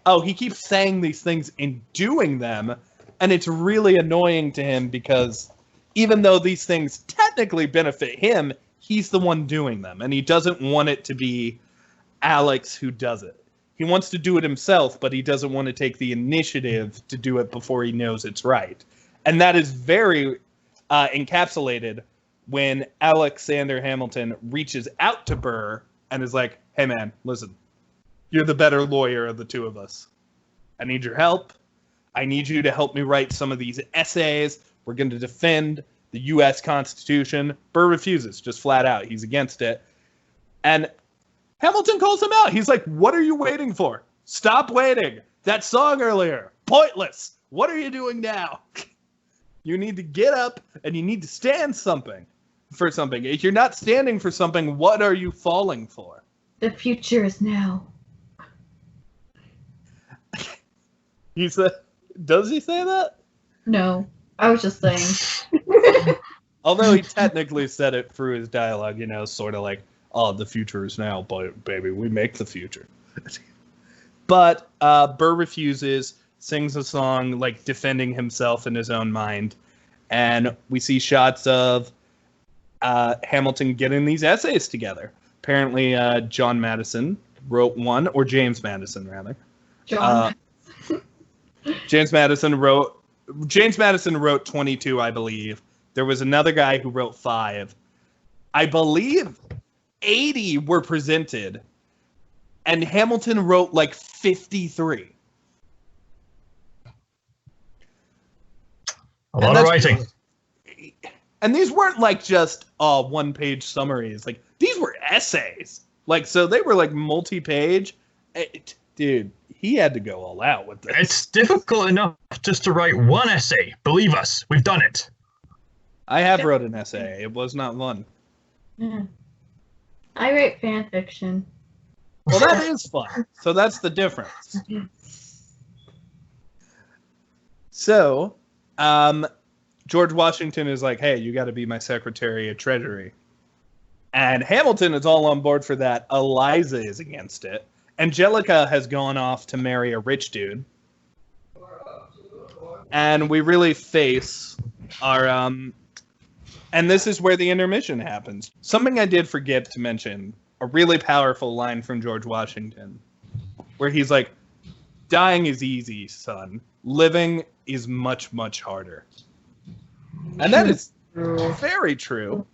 oh, he keeps saying these things and doing them, and it's really annoying to him because even though these things technically benefit him, he's the one doing them, and he doesn't want it to be Alex who does it. He wants to do it himself, but he doesn't want to take the initiative to do it before he knows it's right. And that is very encapsulated when Alexander Hamilton reaches out to Burr and is like, hey man, listen, you're the better lawyer of the two of us. I need your help. I need you to help me write some of these essays. We're going to defend the U.S. Constitution. Burr refuses, just flat out. He's against it. And Hamilton calls him out. He's like, what are you waiting for? Stop waiting. That song earlier, pointless. What are you doing now? You need to get up and you need to stand for something. If you're not standing for something, what are you falling for? The future is now. He said, does he say that? No, I was just saying. Although he technically said it through his dialogue, sort of like, oh, the future is now, baby, we make the future. But Burr refuses, sings a song like defending himself in his own mind, and we see shots of Hamilton getting these essays together. Apparently, John Madison wrote one, or James Madison, rather. James Madison wrote 22, I believe. There was another guy who wrote 5. I believe 80 were presented, and Hamilton wrote like 53. A lot of writing. And these weren't like just one-page summaries. Like, these were essays. Like, so they were like multi-page. Dude, he had to go all out with this. It's difficult enough just to write one essay. Believe us, we've done it. I have wrote an essay. It was not fun. Yeah. I write fan fiction. Well, that is fun. So that's the difference. So, George Washington is like, hey, you got to be my Secretary of Treasury. And Hamilton is all on board for that. Eliza is against it. Angelica has gone off to marry a rich dude. And we really face our... And this is where the intermission happens. Something I did forget to mention, a really powerful line from George Washington, where he's like, dying is easy, son. Living is much, much harder. And that is very true.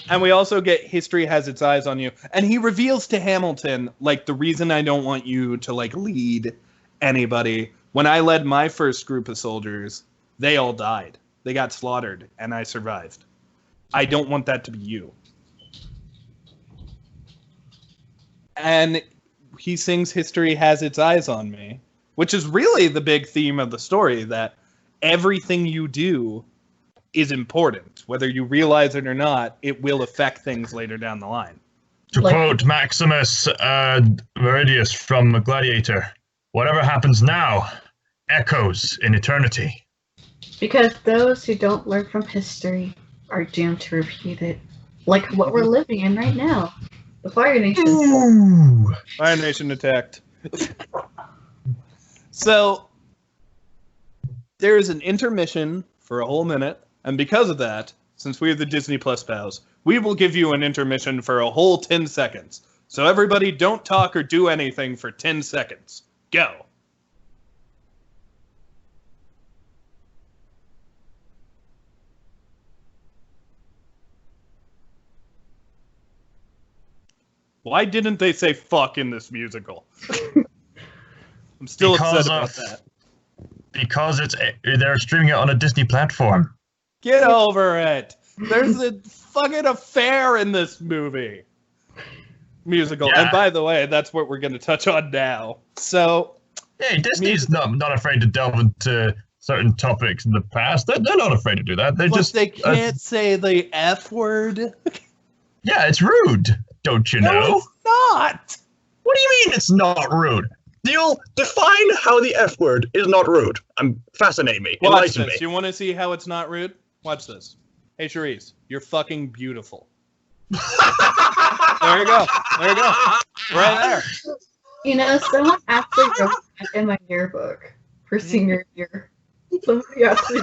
And we also get history has its eyes on you. And he reveals to Hamilton, like, the reason I don't want you to, like, lead anybody. When I led my first group of soldiers, they all died. They got slaughtered, and I survived. I don't want that to be you. And he sings History Has Its Eyes on Me, which is really the big theme of the story, that everything you do is important. Whether you realize it or not, it will affect things later down the line. To quote Maximus Meridius from Gladiator, whatever happens now echoes in eternity. Because those who don't learn from history are doomed to repeat it. Like what we're living in right now. The Fire Nation. Ooh. Fire Nation attacked. So, there is an intermission for a whole minute, and because of that, since we are the Disney+Pals, we will give you an intermission for a whole 10 seconds. So everybody don't talk or do anything for 10 seconds. Go. Why didn't they say fuck in this musical? I'm still upset about that. Because they're streaming it on a Disney platform. Get over it. There's a fucking affair in this musical. Yeah. And by the way, that's what we're going to touch on now. So, hey, Disney's not afraid to delve into certain topics in the past. They're not afraid to do that. They can't say the F word. Yeah, it's rude. Don't you know? No, it's not. What do you mean it's not rude? Neil, define how the F word is not rude. Fascinate me. Watch Enlighten this. me. You want to see how it's not rude? Watch this. Hey, Sherese, you're fucking beautiful. There you go. There you go. Right there. You know, someone actually wrote that in my yearbook for senior year. Somebody actually.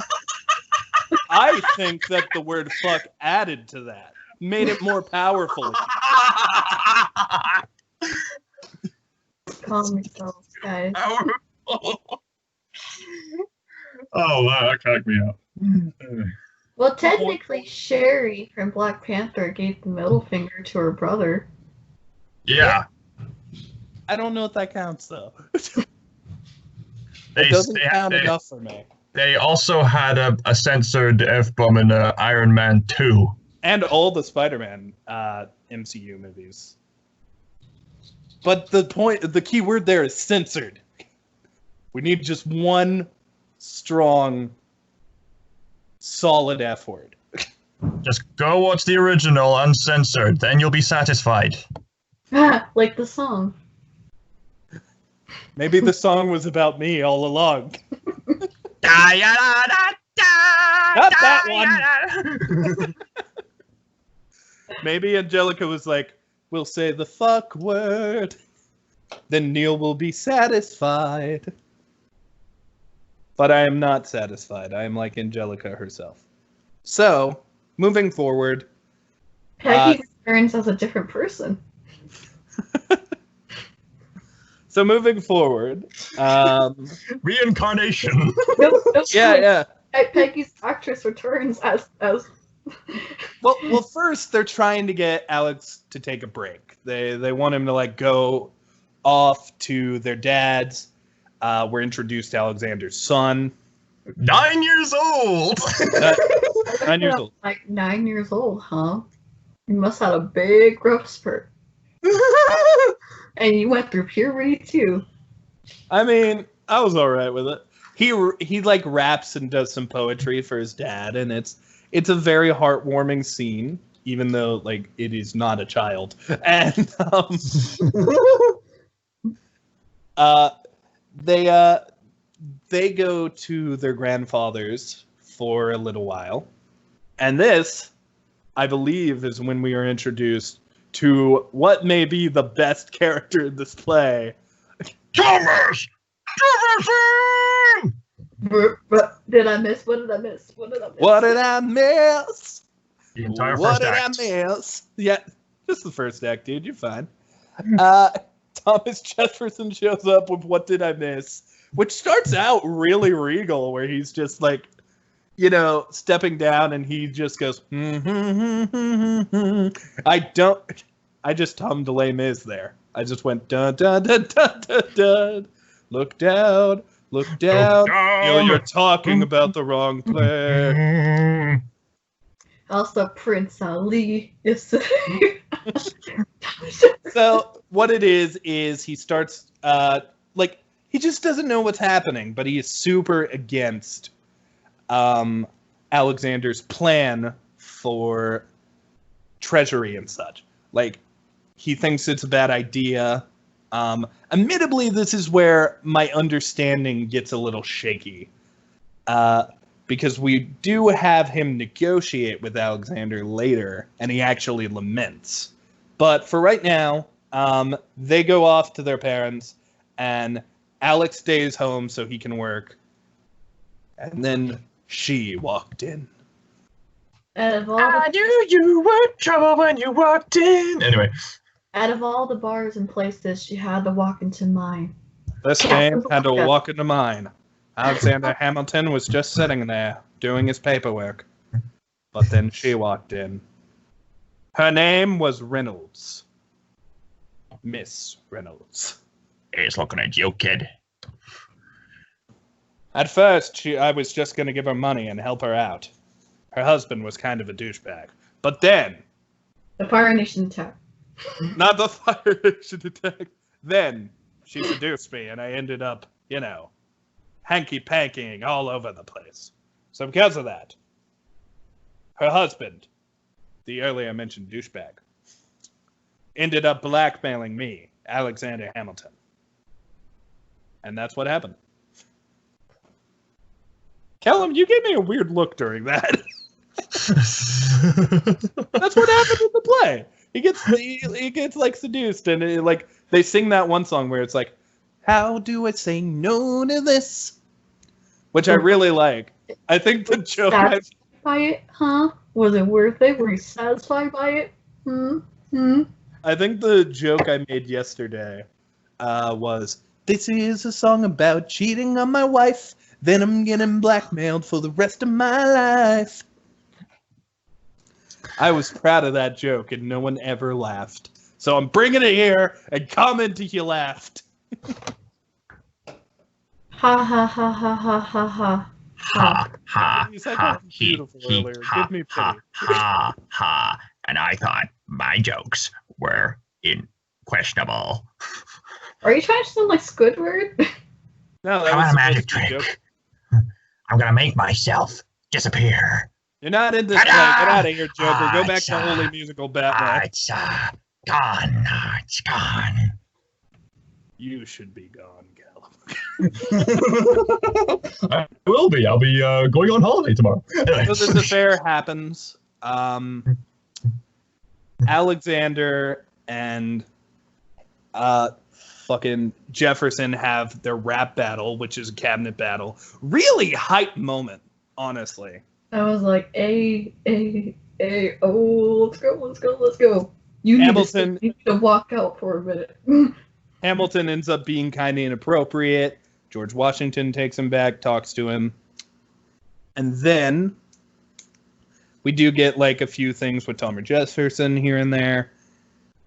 I think that the word fuck added to that, made it more powerful. Calm yourselves, guys. Oh, wow, that cracked me up. Well, technically, Sherry from Black Panther gave the middle finger to her brother. Yeah. I don't know if that counts, though. They, It doesn't they, count they, enough for me. they also had a censored F-bomb in Iron Man 2. And all the Spider-Man MCU movies. But the key word there is censored. We need just one strong, solid F word. Just go watch the original uncensored, then you'll be satisfied. Like the song. Maybe the song was about me all along. Not that one. Maybe Angelica was like, we'll say the fuck word. Then Kneale will be satisfied. But I am not satisfied. I am like Angelica herself. So, moving forward. Peggy returns as a different person. So moving forward. Reincarnation. Yeah. Peggy's actress returns as Well, first they're trying to get Alex to take a break. They want him to like go off to their dad's. We're introduced to Alexander's son. 9 years old. 9 years old. Like 9 years old, huh? You must have a big growth spurt. And you went through puberty too. I mean, I was all right with it. He like raps and does some poetry for his dad, and it's a very heartwarming scene, even though like it is not a child. And they go to their grandfather's for a little while, and this, I believe, is when we are introduced to what may be the best character in this play. Thomas! Jefferson! Did I miss? What did I miss? What did I miss? The entire What first did act. I miss? Yeah, just the first act, dude. You're fine. Thomas Jefferson shows up with "What Did I Miss?" which starts out really regal, where he's just like, stepping down, and he just goes, I just hummed Les Mis there. I just went, dun, dun, dun, dun, dun, dun. Look down, look down. You're talking about the wrong play. Also, Prince Ali is. So what it is he starts, he just doesn't know what's happening, but he is super against Alexander's plan for treasury and such. Like, he thinks it's a bad idea. Admittedly, this is where my understanding gets a little shaky. Because we do have him negotiate with Alexander later, and he actually laments. But for right now, they go off to their parents, and Alex stays home so he can work. And then she walked in. I knew you were trouble when you walked in. Anyway. Out of all the bars and places, she had to walk into mine. This game had to walk into mine. Alexander Hamilton was just sitting there, doing his paperwork. But then she walked in. Her name was Reynolds. Miss Reynolds. He's looking at you, kid. At first, I was just going to give her money and help her out. Her husband was kind of a douchebag. But then... The Fire Nation attack. Not the Fire Nation attack. Then, she seduced me, and I ended up, hanky-pankying all over the place. So because of that, her husband, the earlier mentioned douchebag, ended up blackmailing me, Alexander Hamilton. And that's what happened. Calum, you gave me a weird look during that. That's what happened in the play. He gets like seduced, and they sing that one song where it's like, "How do I say no to this?" Which I really like. I think the joke. by it? Huh? Was it worth it? Were you satisfied by it? I think the joke I made yesterday was, this is a song about cheating on my wife, then I'm getting blackmailed for the rest of my life. I was proud of that joke, and no one ever laughed. So I'm bringing it here, and comment if you laughed. Ha ha ha ha ha ha ha. Ha ha You said ha that was beautiful earlier. ha Give me ha pity. ha ha. And I thought my jokes were questionable. Are you trying to sound like Squidward? No, that Come was on, a magic supposed to be a trick. joke. I'm gonna make myself disappear. You're not in this play. Get out of here, Joker. Go back to Holy Musical Batman. It's gone. It's gone. You should be gone, Calum. I will be. I'll be going on holiday tomorrow. So this affair happens. Alexander and fucking Jefferson have their rap battle, which is a cabinet battle. Really hype moment, honestly. I was like, oh, let's go. You need to walk out for a minute. Hamilton ends up being kind of inappropriate. George Washington takes him back, talks to him. And then we do get like a few things with Thomas Jefferson here and there.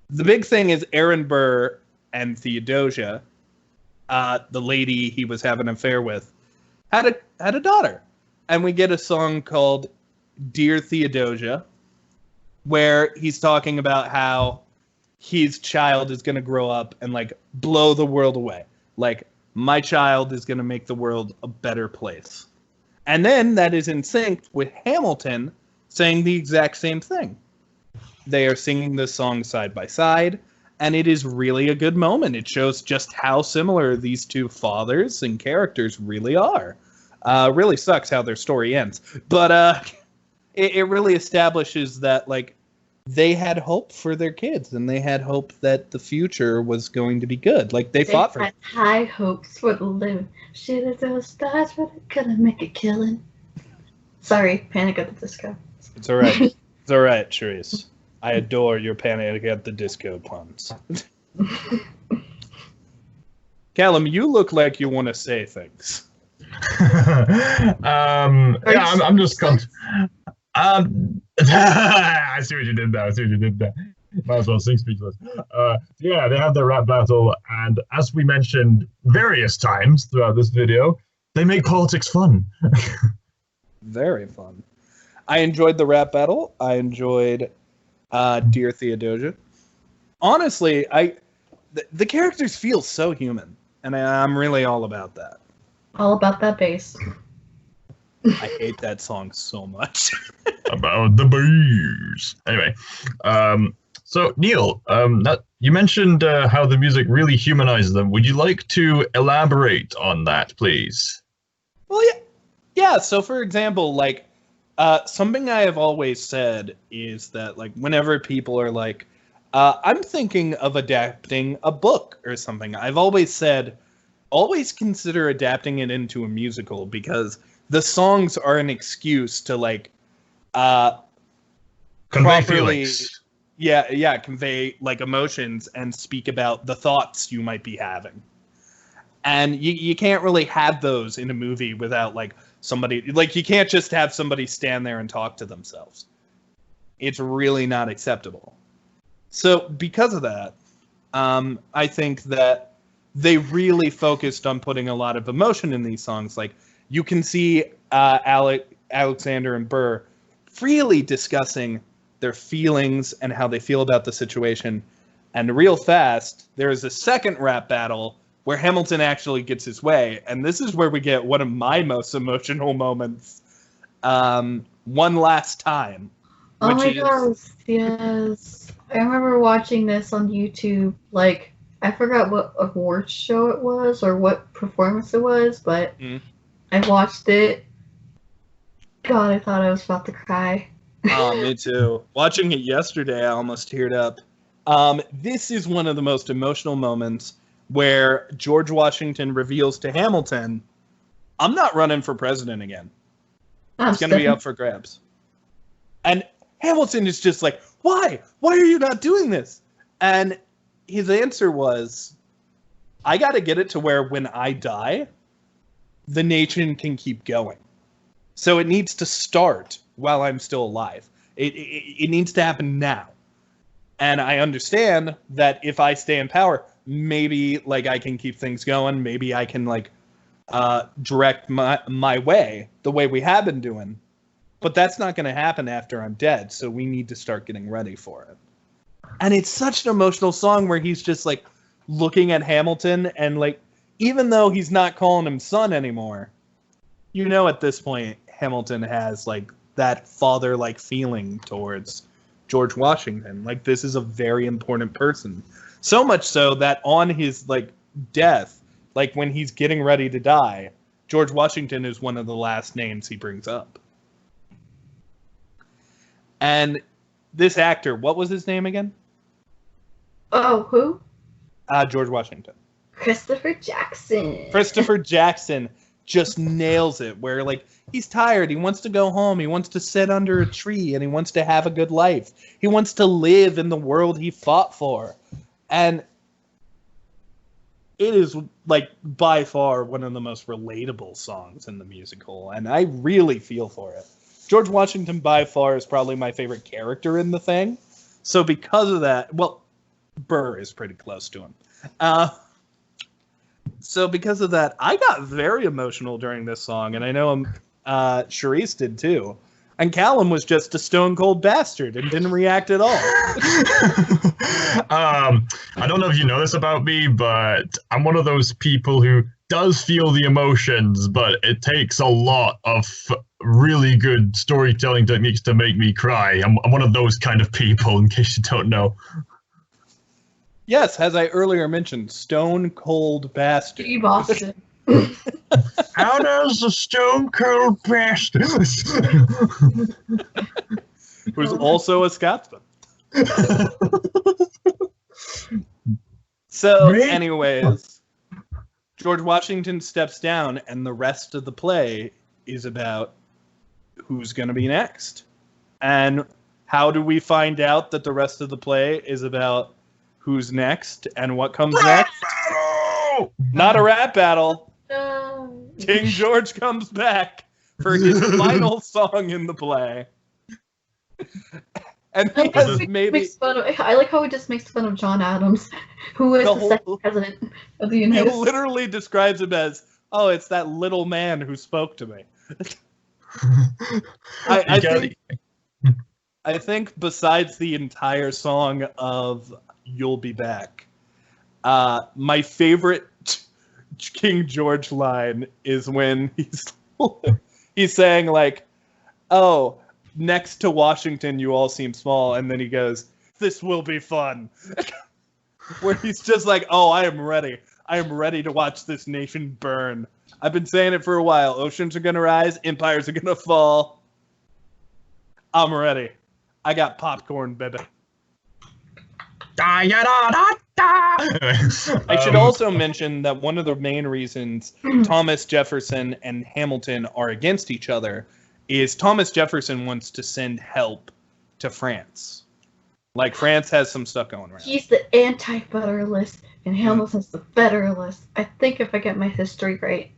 The big thing is Aaron Burr and Theodosia, the lady he was having an affair with, had a daughter. And we get a song called Dear Theodosia, where he's talking about how his child is going to grow up and like blow the world away. Like, my child is going to make the world a better place. And then that is in sync with Hamilton saying the exact same thing. They are singing this song side by side, and it is really a good moment. It shows just how similar these two fathers and characters really are. Really sucks how their story ends. But it really establishes that, like, they had hope for their kids, and they had hope that the future was going to be good. Like, they fought for it. High hopes for the living. Shit at those stars, but I couldn't make a killing. Sorry, Panic at the Disco. It's all right. It's all right, Sherese. I adore your Panic at the Disco puns. Calum, you look like you want to say things. Yeah, I'm just I see what you did there. Might as well sing Speechless. Yeah, they have their rap battle, and as we mentioned various times throughout this video, they make politics fun. Very fun. I enjoyed the rap battle. I enjoyed Dear Theodosia. Honestly, the characters feel so human, and I'm really all about that. All about that bass. I hate that song so much. About the bass. Anyway, so Kneale, you mentioned how the music really humanizes them. Would you like to elaborate on that, please? Well, yeah. So, for example, like something I have always said is that, like, whenever people are like, I'm thinking of adapting a book or something, I've always said, always consider adapting it into a musical, because the songs are an excuse to, like, Convey feelings. Yeah, convey, like, emotions and speak about the thoughts you might be having. And you can't really have those in a movie without, like, somebody, like, you can't just have somebody stand there and talk to themselves. It's really not acceptable. So because of that, I think that they really focused on putting a lot of emotion in these songs. Like, you can see Alexander and Burr freely discussing their feelings and how they feel about the situation. And real fast, there is a second rap battle where Hamilton actually gets his way. And this is where we get one of my most emotional moments, One Last Time. Oh my gosh, yes. I remember watching this on YouTube. Like, I forgot what awards show it was or what performance it was, but I watched it. God, I thought I was about to cry. Oh, me too. Watching it yesterday, I almost teared up. This is one of the most emotional moments where George Washington reveals to Hamilton, I'm not running for president again. It's going to be up for grabs. And Hamilton is just like, why? Why are you not doing this? And his answer was, I got to get it to where when I die, the nation can keep going. So it needs to start while I'm still alive. It needs to happen now. And I understand that if I stay in power, maybe like I can keep things going. Maybe I can like direct my way the way we have been doing. But that's not going to happen after I'm dead. So we need to start getting ready for it. And it's such an emotional song where he's just like looking at Hamilton and like, even though he's not calling him son anymore, you know, at this point, Hamilton has like that father-like feeling towards George Washington. Like, this is a very important person. So much so that on his like death, like when he's getting ready to die, George Washington is one of the last names he brings up. And this actor, what was his name again? Oh, who? George Washington. Christopher Jackson. Christopher Jackson just nails it, where like he's tired, he wants to go home, he wants to sit under a tree, and he wants to have a good life. He wants to live in the world he fought for. And it is like by far one of the most relatable songs in the musical, and I really feel for it. George Washington by far is probably my favorite character in the thing. So because of that, well, Burr is pretty close to him. So because of that, I got very emotional during this song, and I know Sherese did too. And Calum was just a stone cold bastard and didn't react at all. I don't know if you know this about me, but I'm one of those people who does feel the emotions, but it takes a lot of really good storytelling techniques to make me cry. I'm one of those kind of people, in case you don't know. Yes, as I earlier mentioned, stone cold bastard. Steve Austin. How does a stone cold bastard? Who's also a Scotsman. So, anyways, George Washington steps down, and the rest of the play is about who's going to be next. And how do we find out that the rest of the play is about who's next and what comes next? Battle! Not a rap battle. No. King George comes back for his final song in the play. And he has maybe... I like how he just makes fun of John Adams, who is the second president of the United States. He literally describes him as, oh, it's that little man who spoke to me. I think besides the entire song of You'll Be Back, my favorite King George line is when he's saying like, oh, next to Washington you all seem small, and then he goes, this will be fun. Where he's just like, oh, I am ready to watch this nation burn. I've been saying it for a while. Oceans are gonna rise, empires are gonna fall. I'm ready. I got popcorn, baby. I should also mention that one of the main reasons Thomas Jefferson and Hamilton are against each other is Thomas Jefferson wants to send help to France. Like, France has some stuff going around. He's the anti-federalist, and Hamilton's the federalist. I think if I get my history right.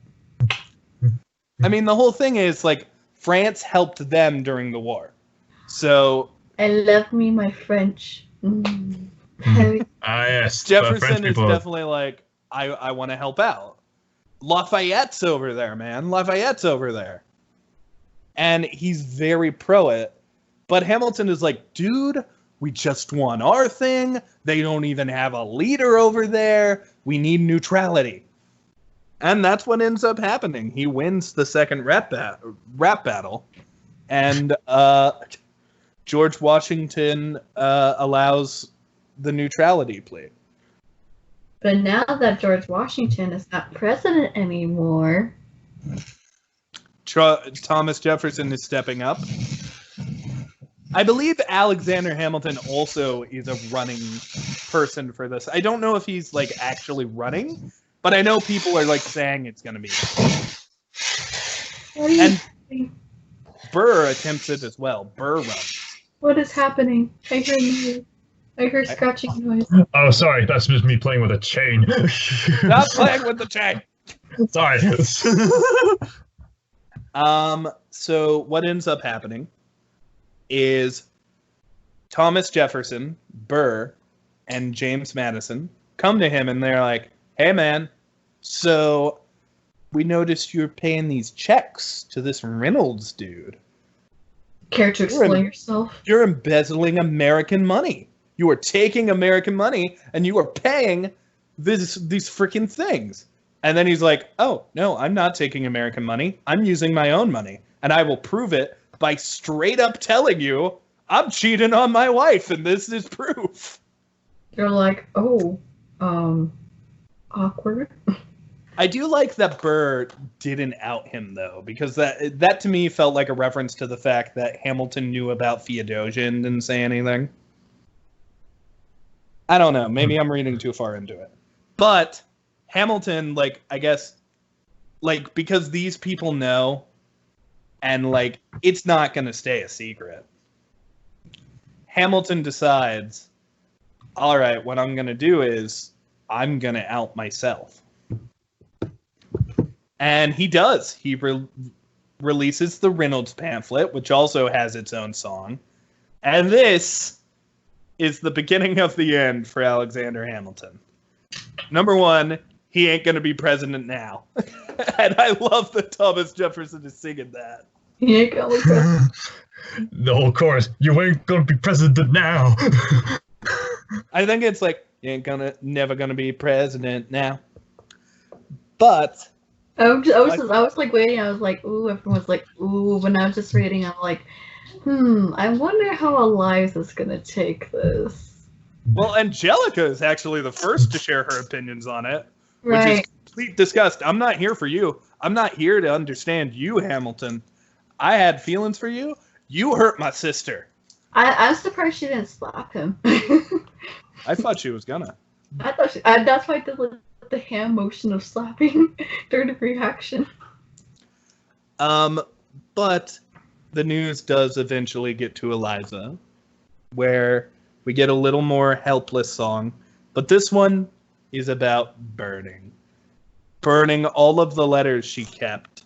I mean, the whole thing is, like, France helped them during the war. So... I love me my French. Yes. Jefferson is definitely like, I want to help out. Lafayette's over there, man. Lafayette's over there. And he's very pro it. But Hamilton is like, dude, we just won our thing. They don't even have a leader over there. We need neutrality. And that's what ends up happening. He wins the second rap battle. And George Washington allows the neutrality plea. But now that George Washington is not president anymore... Thomas Jefferson is stepping up. I believe Alexander Hamilton also is a running person for this. I don't know if he's like actually running, but I know people are like saying it's going to be. And Burr attempts it as well. Burr runs. What is happening? I hear noise. I hear scratching noise. Oh, sorry, that's just me playing with a chain. Not playing with the chain. Sorry. So what ends up happening is Thomas Jefferson, Burr, and James Madison come to him and they're like, hey man, so we noticed you're paying these checks to this Reynolds dude. Care to explain yourself? You're embezzling American money. You are taking American money and you are paying these freaking things. And then he's like, oh, no, I'm not taking American money. I'm using my own money. And I will prove it by straight up telling you I'm cheating on my wife, and this is proof. You're like, oh, awkward. I do like that Burr didn't out him, though, because that to me felt like a reference to the fact that Hamilton knew about Theodosia and didn't say anything. I don't know. Maybe I'm reading too far into it. But Hamilton, like, I guess, like, because these people know, and, like, it's not going to stay a secret. Hamilton decides, all right, what I'm going to do is I'm going to out myself. And he does. He releases the Reynolds pamphlet, which also has its own song. And this is the beginning of the end for Alexander Hamilton. Number one, he ain't going to be president now. And I love that Thomas Jefferson is singing that. He ain't gonna be president. No, of course, you ain't gonna be president now. I think it's like, you ain't never gonna be president now. But I was like waiting. I was like, ooh. Everyone was like, ooh. When I was just reading, I'm like, I wonder how Eliza's gonna take this. Well, Angelica is actually the first to share her opinions on it, Right. which is complete disgust. I'm not here for you. I'm not here to understand you, Hamilton. I had feelings for you. You hurt my sister. I'm surprised she didn't slap him. I thought she was gonna. I thought that's why I did the hand motion of slapping. Third degree action. But the news does eventually get to Eliza, where we get a little more helpless song. But this one is about burning. Burning all of the letters she kept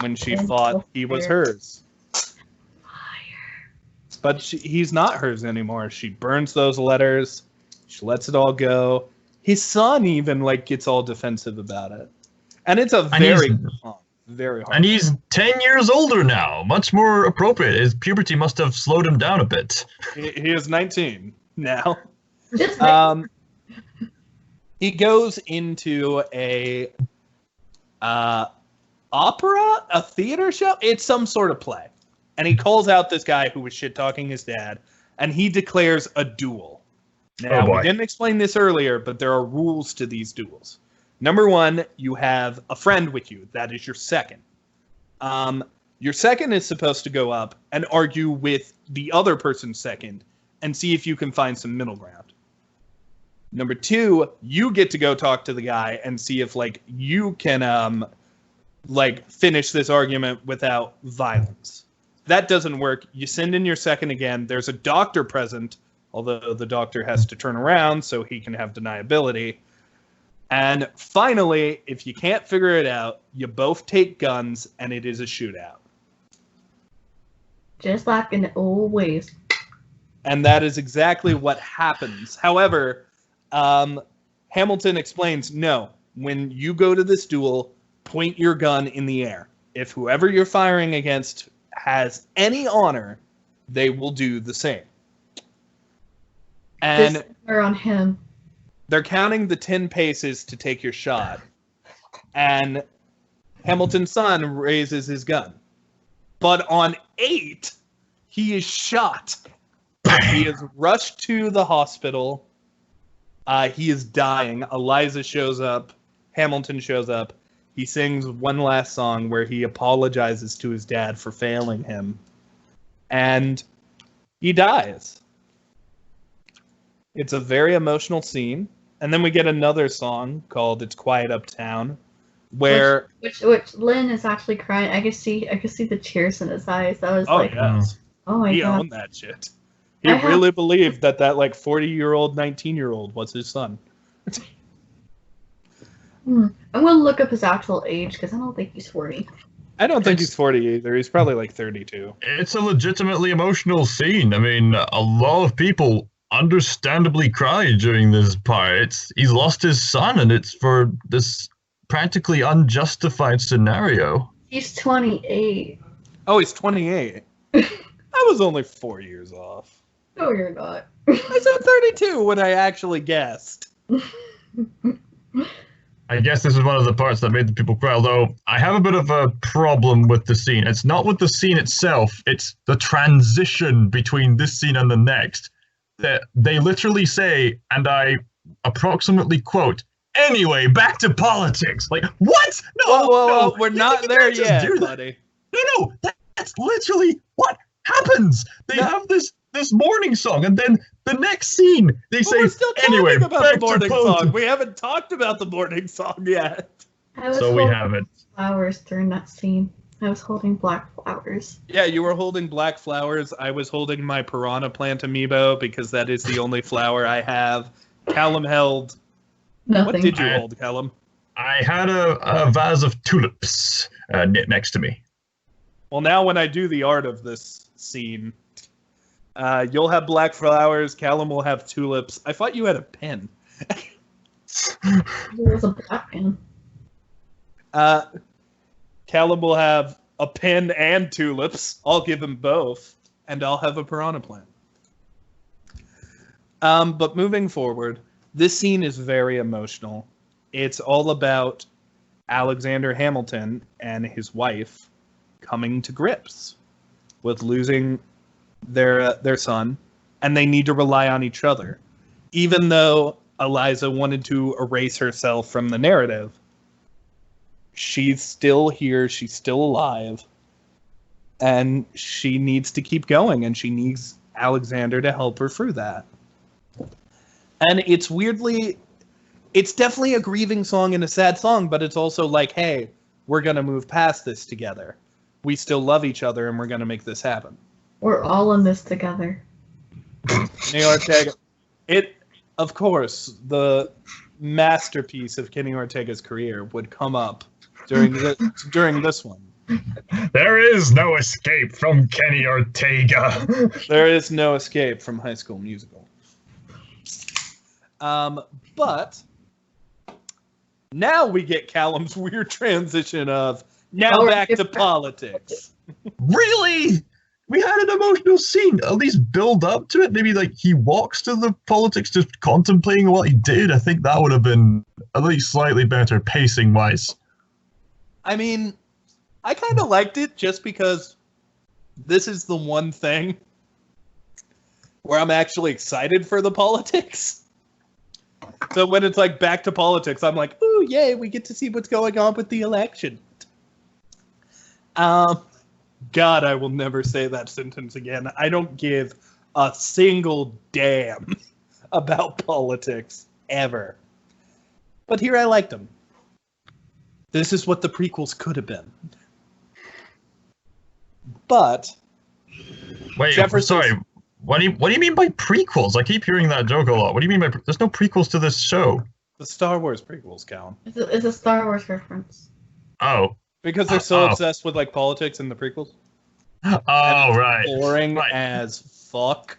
when she thought he was hers. But he's not hers anymore. She burns those letters. She lets it all go. His son even gets all defensive about it. And it's a very hard. And he's 10 years older now. Much more appropriate. His puberty must have slowed him down a bit. He is 19 now. Just He goes into a opera, a theater show. It's some sort of play. And he calls out this guy who was shit-talking his dad, and he declares a duel. Now, we didn't explain this earlier, but there are rules to these duels. Number one, you have a friend with you. That is your second. Your second is supposed to go up and argue with the other person's second and see if you can find some middle ground. Number two, you get to go talk to the guy and see if, you can, finish this argument without violence. That doesn't work. You send in your second again. There's a doctor present, although the doctor has to turn around so he can have deniability. And finally, if you can't figure it out, you both take guns and it is a shootout. Just like in the old ways. And that is exactly what happens. However, Hamilton explains, no, when you go to this duel, point your gun in the air. If whoever you're firing against has any honor, they will do the same. And they're on him. They're counting the 10 paces to take your shot. And Hamilton's son raises his gun. But on 8, he is shot. He is rushed to the hospital. He is dying. Eliza shows up. Hamilton shows up. He sings one last song where he apologizes to his dad for failing him. And he dies. It's a very emotional scene. And then we get another song called It's Quiet Uptown, where... Which Lin is actually crying. I could see the tears in his eyes. I was yes. oh my God. He owned that shit. He really believed that like 40-year-old, 19-year-old was his son. I'm gonna look up his actual age because I don't think he's 40. I don't think he's 40 either. He's probably like 32. It's a legitimately emotional scene. I mean, a lot of people understandably cry during this part. He's lost his son, and it's for this practically unjustified scenario. He's 28. Oh, he's 28. I was only 4 years off. No, you're not. I said 32 when I actually guessed. I guess this is one of the parts that made the people cry, although I have a bit of a problem with the scene. It's not with the scene itself, it's the transition between this scene and the next. That they literally say, and I approximately quote, "Anyway, back to politics." Like, what? No, whoa, we're not there yet, buddy. No, that's literally what happens. They have this morning song, and then the next scene they say, we're still talking "Anyway, about back the morning to politics." song. We haven't talked about the morning song yet. So we haven't. Flowers during that scene. I was holding black flowers. Yeah, you were holding black flowers. I was holding my piranha plant amiibo because that is the only flower I have. Callum held... Nothing. What did you hold, Calum? I had a vase of tulips next to me. Well, now when I do the art of this scene, you'll have black flowers, Calum will have tulips. I thought you had a pen. There was a black pen. Calum will have a pen and tulips. I'll give him both, and I'll have a piranha plant. But moving forward, this scene is very emotional. It's all about Alexander Hamilton and his wife coming to grips with losing their son, and they need to rely on each other. Even though Eliza wanted to erase herself from the narrative, she's still here, she's still alive, and she needs to keep going, and she needs Alexander to help her through that. And it's definitely a grieving song and a sad song, but it's also like, hey, we're going to move past this together. We still love each other, and we're going to make this happen. We're all in this together. Kenny Ortega. Of course, the masterpiece of Kenny Ortega's career would come up during this one. There is no escape from Kenny Ortega. There is no escape from High School Musical. But now we get Callum's weird transition of back to politics. Really? We had an emotional scene. At least build up to it. Maybe like he walks to the politics just contemplating what he did. I think that would have been at least slightly better pacing wise. I mean, I kind of liked it just because this is the one thing where I'm actually excited for the politics. So when it's like back to politics, I'm like, ooh, yay, we get to see what's going on with the election. God, I will never say that sentence again. I don't give a single damn about politics, ever. But here I liked them. This is what the prequels could have been. But... Wait, sorry. What do you mean by prequels? I keep hearing that joke a lot. What do you mean by... There's no prequels to this show. The Star Wars prequels, Calum. It's a Star Wars reference. Oh. Because they're so obsessed with like politics in the prequels. Oh, right. Boring as fuck.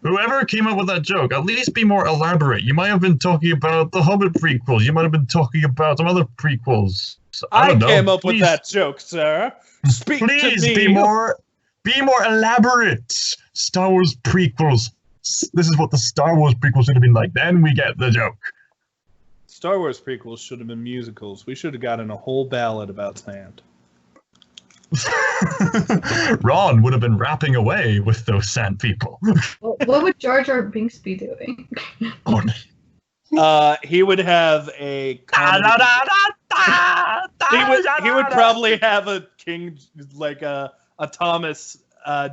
Whoever came up with that joke, at least be more elaborate. You might have been talking about the Hobbit prequels. You might have been talking about some other prequels. I came up with that joke, sir. Speak to me. Please be more elaborate. Star Wars prequels. This is what the Star Wars prequels should have been like. Then we get the joke. Star Wars prequels should have been musicals. We should have gotten a whole ballad about sand. Ron would have been rapping away with those sand people. What would Jar Jar Binks be doing? He would have a he would probably have a King, like a Thomas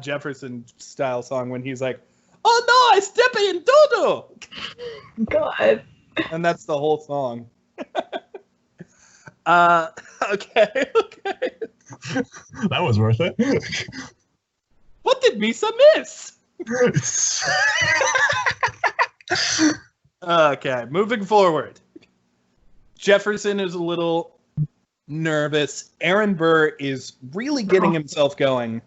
Jefferson style song when he's like, "Oh no, I step in dodo." God. And that's the whole song. Okay. That was worth it. What did Misa miss? Okay, moving forward. Jefferson is a little nervous. Aaron Burr is really getting himself going.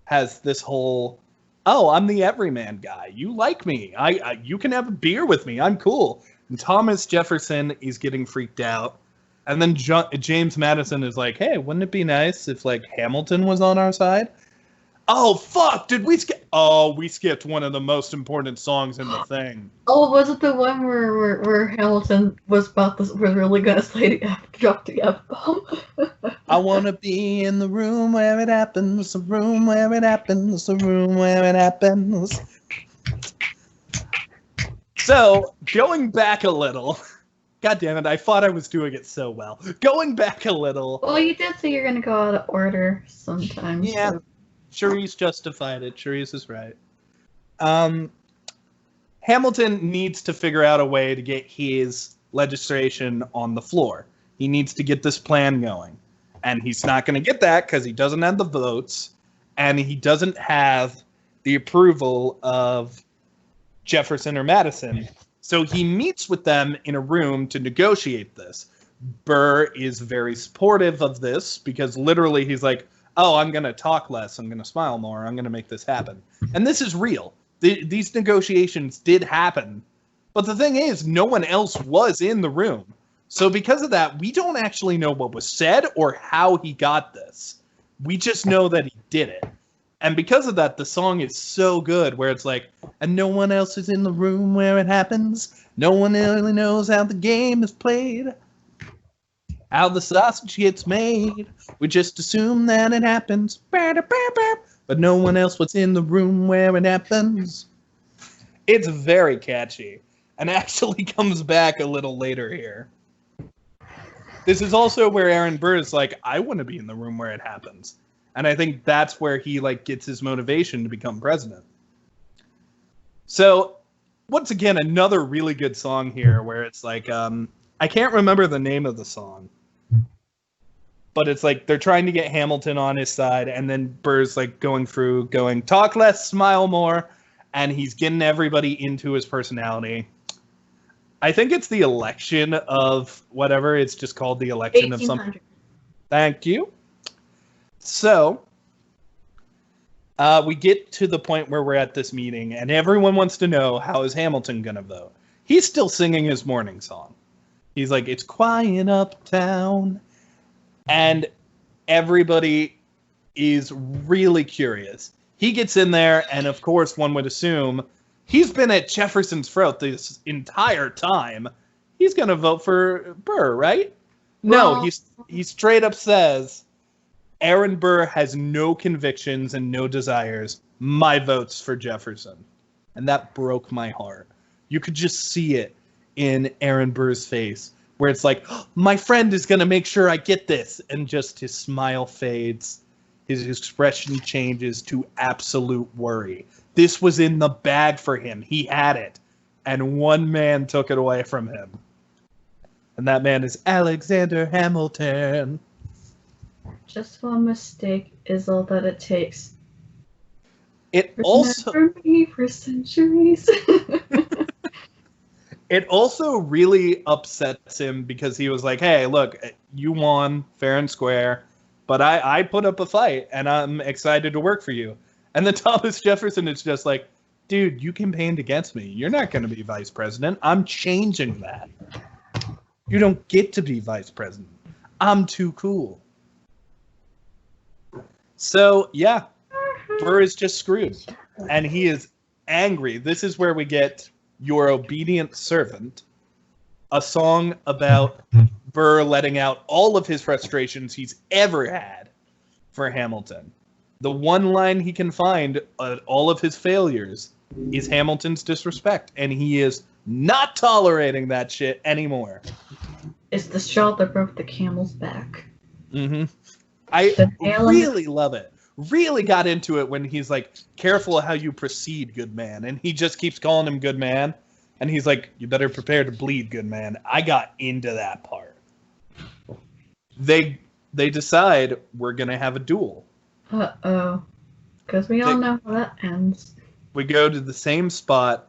Has this whole, oh, I'm the everyman guy. You like me. You can have a beer with me. I'm cool. And Thomas Jefferson is getting freaked out. And then James Madison is like, hey, wouldn't it be nice if, like, Hamilton was on our side? Oh, fuck! Did we skip? Oh, we skipped one of the most important songs in the thing. Oh, was it the one where Hamilton was really gonna drop the F-bomb? I wanna be in the room where it happens, the room where it happens, the room where it happens. So, going back a little. God damn it, I thought I was doing it so well. Going back a little. Well, you did say you're gonna go out of order sometimes. Yeah. So. Sherese justified it. Sherese is right. Hamilton needs to figure out a way to get his legislation on the floor. He needs to get this plan going. And he's not going to get that because he doesn't have the votes. And he doesn't have the approval of Jefferson or Madison. So he meets with them in a room to negotiate this. Burr is very supportive of this because literally he's like, oh, I'm going to talk less, I'm going to smile more, I'm going to make this happen. And this is real. These negotiations did happen. But the thing is, no one else was in the room. So because of that, we don't actually know what was said or how he got this. We just know that he did it. And because of that, the song is so good, where it's like, and no one else is in the room where it happens. No one really knows how the game is played. How the sausage gets made. We just assume that it happens. But no one else was in the room where it happens. It's very catchy. And actually comes back a little later here. This is also where Aaron Burr is like, I want to be in the room where it happens. And I think that's where he like gets his motivation to become president. So, once again, another really good song here where it's like, I can't remember the name of the song. But it's like they're trying to get Hamilton on his side, and then Burr's like going, talk less, smile more, and he's getting everybody into his personality. I think it's the election of whatever. It's just called the election of something. Thank you. So, we get to the point where we're at this meeting, and everyone wants to know, how is Hamilton going to vote? He's still singing his morning song. He's like, it's quiet uptown. And everybody is really curious. He gets in there, and of course, one would assume he's been at Jefferson's throat this entire time. He's going to vote for Burr, right? Well, No, he straight up says, Aaron Burr has no convictions and no desires. My vote's for Jefferson. And that broke my heart. You could just see it in Aaron Burr's face, where it's like, oh, my friend is going to make sure I get this. And just his smile fades. His expression changes to absolute worry. This was in the bag for him. He had it. And one man took it away from him. And that man is Alexander Hamilton. Just one mistake is all that it takes. It also... Remember me for centuries. It also really upsets him because he was like, hey, look, you won fair and square, but I put up a fight, and I'm excited to work for you. And then Thomas Jefferson is just like, dude, you campaigned against me. You're not going to be vice president. I'm changing that. You don't get to be vice president. I'm too cool. So, yeah, Burr is just screwed. And he is angry. This is where we get Your Obedient Servant, a song about Burr letting out all of his frustrations he's ever had for Hamilton. The one line he can find at all of his failures is Hamilton's disrespect, and he is not tolerating that shit anymore. It's the straw that broke the camel's back. Mm-hmm. I really love it. Really got into it when he's like, careful how you proceed, good man. And he just keeps calling him good man. And he's like, you better prepare to bleed, good man. I got into that part. They decide we're going to have a duel. Uh-oh. Because we all know how that ends. We go to the same spot.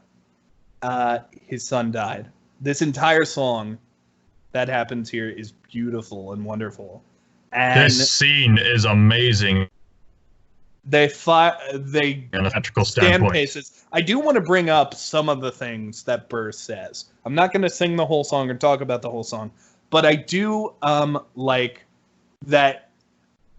His son died. This entire song that happens here is beautiful and wonderful. And this scene is amazing. They in a theatrical stand standpoint. paces. I do want to bring up some of the things that Burr says. I'm not going to sing the whole song or talk about the whole song, but I do like that.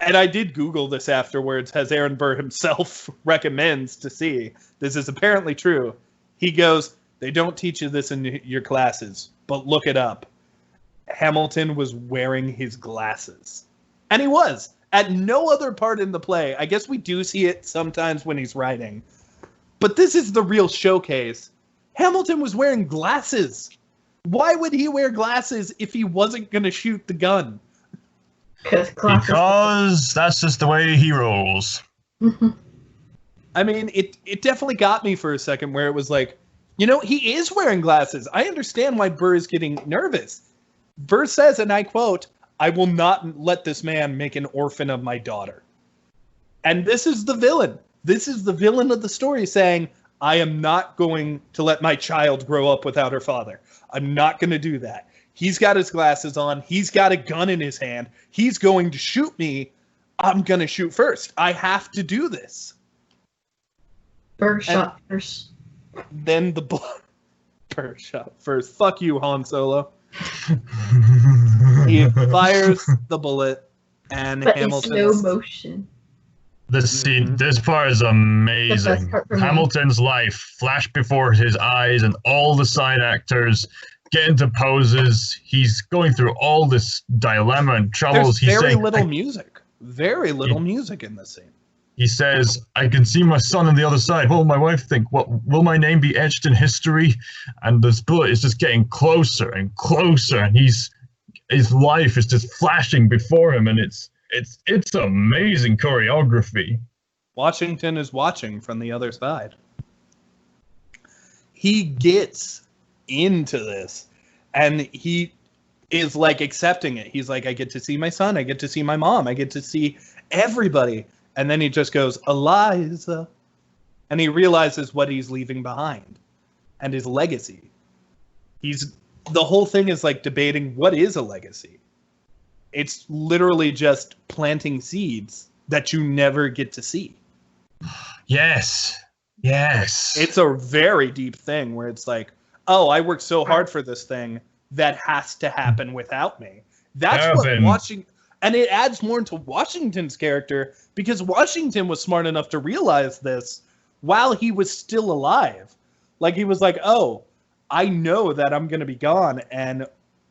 And I did Google this afterwards, as Aaron Burr himself recommends to see. This is apparently true. He goes, they don't teach you this in your classes, but look it up. Hamilton was wearing his glasses. And he was. At no other part in the play. I guess we do see it sometimes when he's writing. But this is the real showcase. Hamilton was wearing glasses. Why would he wear glasses if he wasn't going to shoot the gun? Because that's just the way he rolls. I mean, it definitely got me for a second where it was like, you know, he is wearing glasses. I understand why Burr is getting nervous. Burr says, and I quote, I will not let this man make an orphan of my daughter. And this is the villain. This is the villain of the story saying, I am not going to let my child grow up without her father. I'm not going to do that. He's got his glasses on. He's got a gun in his hand. He's going to shoot me. I'm going to shoot first. I have to do this. Burr shot first. Then the Burr shot first. Fuck you, Han Solo. He fires the bullet, and But Hamilton. in slow motion. This scene, this part is amazing. Part for me. Hamilton's life flashed before his eyes, and all the side actors get into poses. He's going through all this dilemma and troubles. There's He's very saying, little music. Very little music in this scene. He says, I can see my son on the other side. What will my wife think? What will my name be etched in history? And this bullet is just getting closer and closer, and his life is just flashing before him, and it's amazing choreography. Washington is watching from the other side. He gets into this, and he is like accepting it. He's like, I get to see my son, I get to see my mom, I get to see everybody. And then he just goes, Eliza. And he realizes what he's leaving behind and his legacy. The whole thing is like debating what is a legacy. It's literally just planting seeds that you never get to see. Yes. Yes. It's a very deep thing where it's like, oh, I worked so hard for this thing that has to happen without me. That's what watching. And it adds more into Washington's character because Washington was smart enough to realize this while he was still alive. Like, he was like, oh, I know that I'm going to be gone and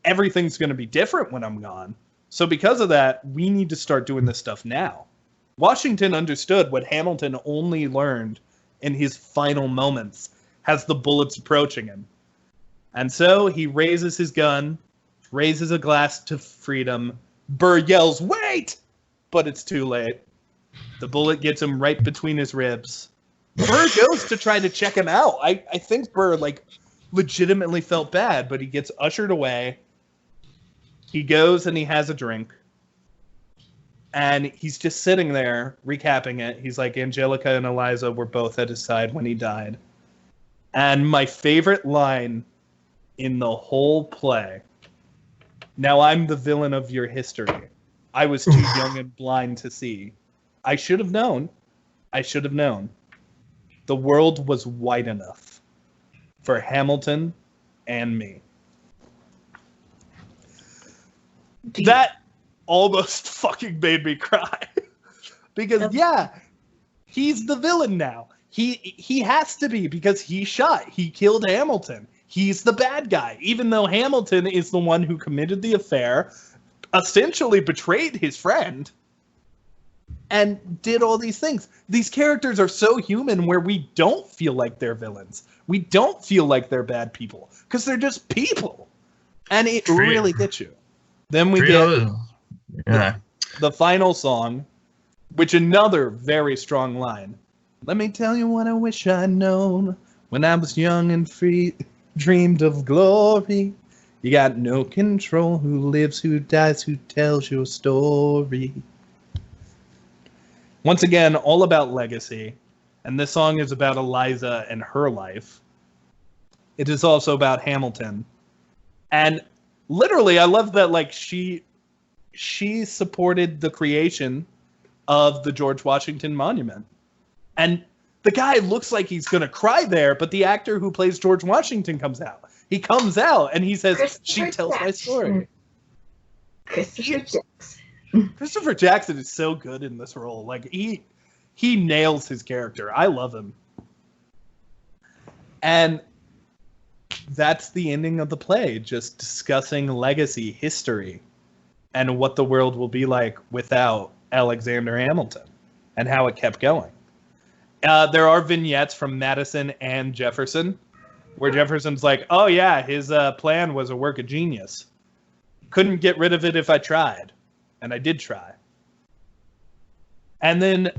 everything's going to be different when I'm gone. So because of that, we need to start doing this stuff now. Washington understood what Hamilton only learned in his final moments as the bullets approaching him. And so he raises his gun, raises a glass to freedom. Burr yells, wait! But it's too late. The bullet gets him right between his ribs. Burr goes to try to check him out. I think Burr, like, legitimately felt bad, but he gets ushered away. He goes and he has a drink. And he's just sitting there, recapping it. He's like, Angelica and Eliza were both at his side when he died. And my favorite line in the whole play, now I'm the villain of your history. I was too young and blind to see. I should have known. I should have known. The world was wide enough for Hamilton and me. That almost fucking made me cry. Because, yeah, he's the villain now. He has to be because he killed Hamilton. He's the bad guy, even though Hamilton is the one who committed the affair, essentially betrayed his friend, and did all these things. These characters are so human where we don't feel like they're villains. We don't feel like they're bad people because they're just people. And it really gets you. Then we get the final song, which another very strong line. Let me tell you what I wish I'd known when I was young and free, dreamed of glory. You got no control. Who lives, who dies, who tells your story. Once again, all about legacy. And this song is about Eliza and her life. It is also about Hamilton. And literally, I love that, like, she supported the creation of the George Washington Monument. And the guy looks like he's going to cry there, but the actor who plays George Washington comes out. He comes out and he says, she tells my story. Christopher Jackson is so good in this role. Like, he nails his character. I love him. And that's the ending of the play, just discussing legacy, history, and what the world will be like without Alexander Hamilton, and how it kept going. There are vignettes from Madison and Jefferson, where Jefferson's like, oh yeah, his plan was a work of genius. Couldn't get rid of it if I tried. And I did try. And then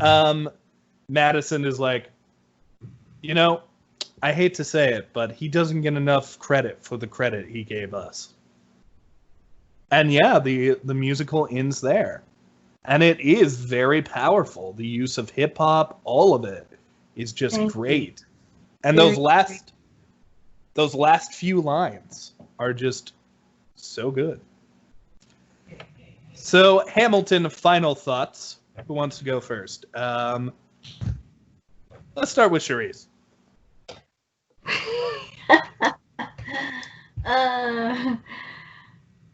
Madison is like, you know, I hate to say it, but he doesn't get enough credit for the credit he gave us. And yeah, the musical ends there. And it is very powerful. The use of hip hop, all of it is just great. And those last few lines are just so good. So, Hamilton, final thoughts. Who wants to go first? Let's start with Sherese.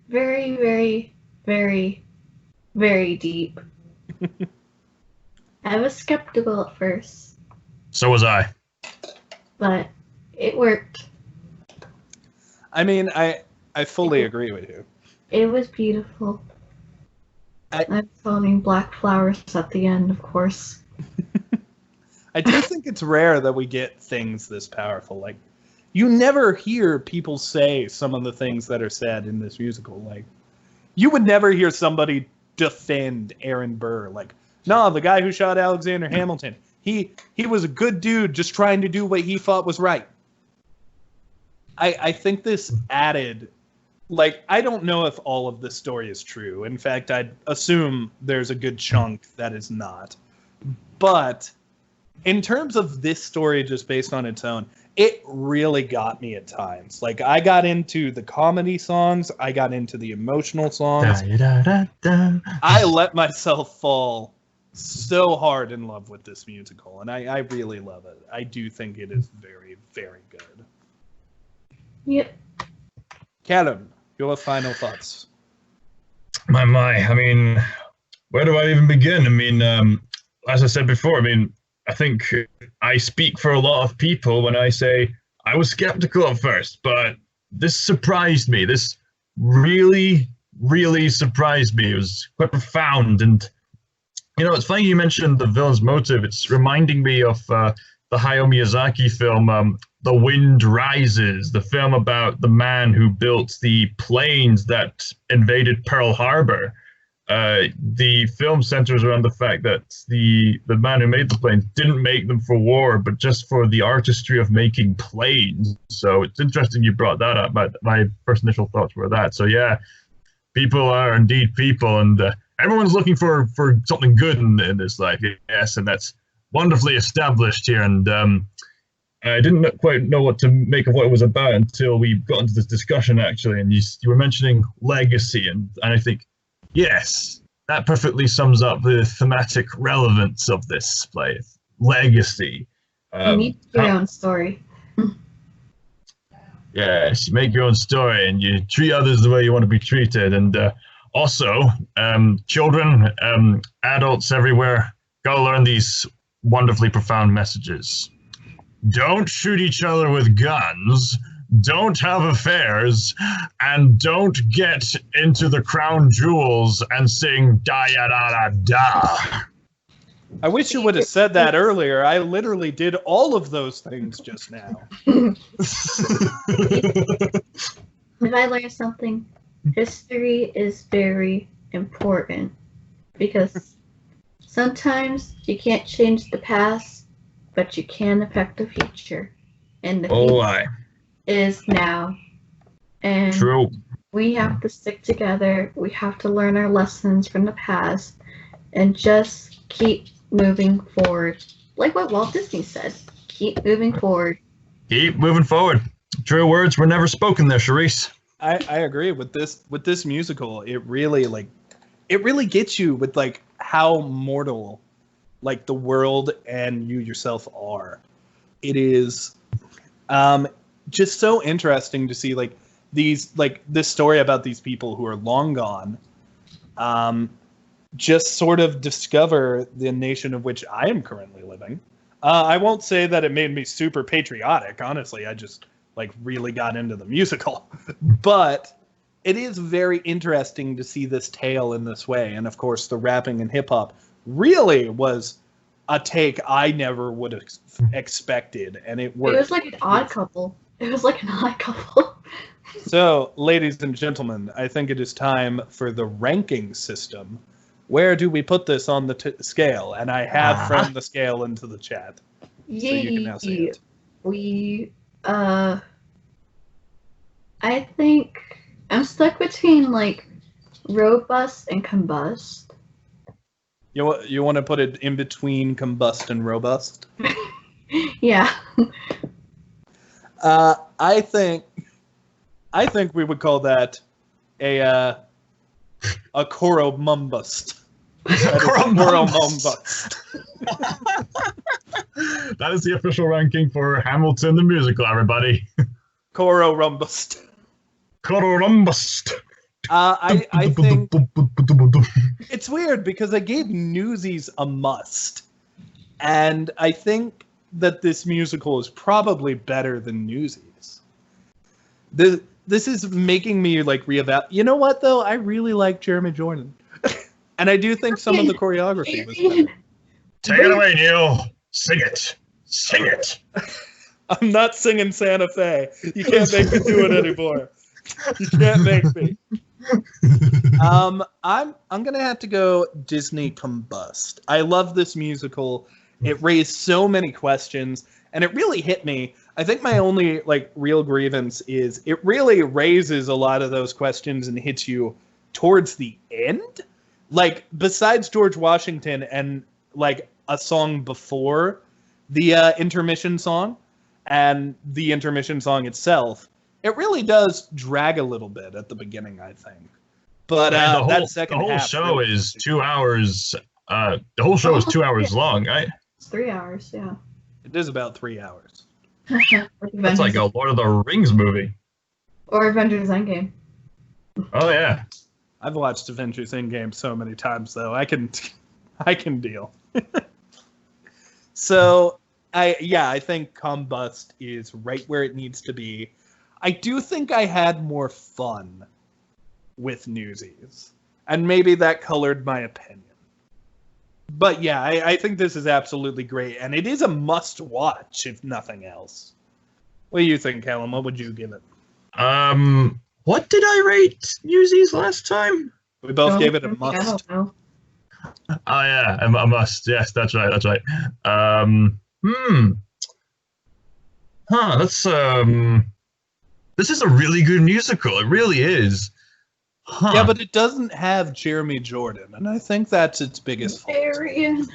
Very, very, very, very deep. I was skeptical at first. So was I. But it worked. I mean, I fully agree with you. It was beautiful. I'm foaming black flowers at the end, of course. I do think it's rare that we get things this powerful. Like, you never hear people say some of the things that are said in this musical. Like, you would never hear somebody defend Aaron Burr. Like, no, the guy who shot Alexander Hamilton, he was a good dude just trying to do what he thought was right. I think this added, like, I don't know if all of this story is true. In fact, I'd assume there's a good chunk that is not. But in terms of this story just based on its own, it really got me at times. Like, I got into the comedy songs. I got into the emotional songs. I let myself fall so hard in love with this musical, and I really love it. I do think it is very, very good. Yep. Calum, your final thoughts. My. I mean, where do I even begin? I mean, as I said before, I mean, I think I speak for a lot of people when I say I was skeptical at first, but this surprised me. This really, really surprised me. It was quite profound. And, you know, it's funny you mentioned the villain's motive. It's reminding me of the Hayao Miyazaki film, The Wind Rises, the film about the man who built the planes that invaded Pearl Harbor. The film centers around the fact that the man who made the planes didn't make them for war, but just for the artistry of making planes. So it's interesting you brought that up. My first initial thoughts were that. So yeah, people are indeed people, and everyone's looking for something good in this life. Yes, and that's wonderfully established here. And I didn't quite know what to make of what it was about until we got into this discussion, actually. And you were mentioning legacy, and I think, yes, that perfectly sums up the thematic relevance of this play. Legacy. You need your own story. Yes, you make your own story and you treat others the way you want to be treated. And also, children, adults everywhere, gotta learn these wonderfully profound messages. Don't shoot each other with guns. Don't have affairs, and don't get into the crown jewels and sing DAYADA. I wish you would have said that earlier. I literally did all of those things just now. If I learned something, history is very important because sometimes you can't change the past, but you can affect the future. And the future is now. And true. We have to stick together. We have to learn our lessons from the past and just keep moving forward like what Walt Disney said, keep moving forward. Keep moving forward. True words were never spoken there, Sherese. I agree with this musical. It really gets you with like how mortal like the world and you yourself are. It is just so interesting to see like this story about these people who are long gone, just sort of discover the nation of which I am currently living. I won't say that it made me super patriotic. Honestly, I just like really got into the musical, but it is very interesting to see this tale in this way. And of course, the rapping and hip hop really was a take I never would have expected, and it worked. It was like an odd couple. It was like an odd couple. So, ladies and gentlemen, I think it is time for the ranking system. Where do we put this on the scale? And I have thrown the scale into the chat. So you can now see it. I think I'm stuck between like robust and combust. You want to put it in between combust and robust? Yeah. I think we would call that a coromumbust. Coromumbust. That is the official ranking for Hamilton the musical, everybody. Cororumbust. Cororumbust. I think it's weird because I gave Newsies a must, and I think that this musical is probably better than Newsies. This is making me like reevaluate. You know what though? I really like Jeremy Jordan, and I do think some of the choreography was better. Take it away, Kneale. Sing it. Sing it. I'm not singing Santa Fe. You can't make me do it anymore. You can't make me. I'm gonna have to go Disney Combust. I love this musical. It raised so many questions, and it really hit me. I think my only like real grievance is it really raises a lot of those questions and hits you towards the end. Like besides George Washington and like a song before the intermission song and the intermission song itself, it really does drag a little bit at the beginning, I think. But the whole show is 2 hours. The whole show is 2 hours long, right? It's 3 hours, yeah. It is about 3 hours. That's like a Lord of the Rings movie. Or Avengers Endgame. Oh yeah. I've watched Avengers Endgame so many times, though. I can deal. So, I think Combust is right where it needs to be. I do think I had more fun with Newsies, and maybe that colored my opinion. But yeah, I think this is absolutely great, and it is a must-watch, if nothing else. What do you think, Calum? What would you give it? What did I rate Newsies last time? We both gave it a must. I don't know. Oh yeah, a must. Yes, that's right. That's right. That's This is a really good musical. It really is. Huh. Yeah, but it doesn't have Jeremy Jordan, and I think that's its biggest fault. Arian.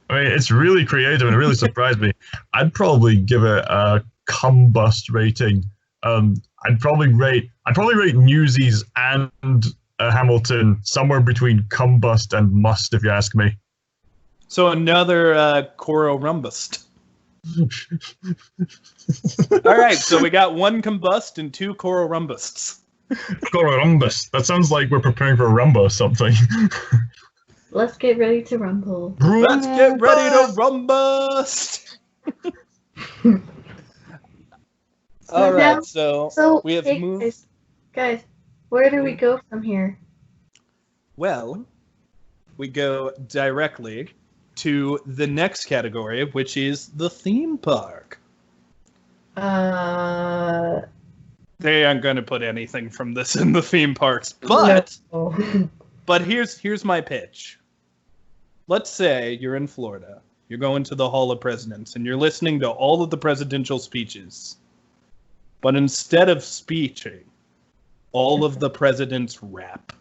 I mean, it's really creative and it really surprised me. I'd probably give it a combust rating. I'd probably rate Newsies and Hamilton somewhere between combust and must, if you ask me. So another cororumbust. All right, so we got one combust and two cororumbusts. Cororumbus. That sounds like we're preparing for a rumba or something. Let's get ready to rumble. Let's get ready to rumbust. All right, so we have moved. Guys, where do we go from here? Well, we go directly to the next category, which is the theme park. They aren't going to put anything from this in the theme parks, but No. but here's my pitch. Let's say you're in Florida. You're going to the Hall of Presidents, and you're listening to all of the presidential speeches. But instead of speeching, all of the presidents rap.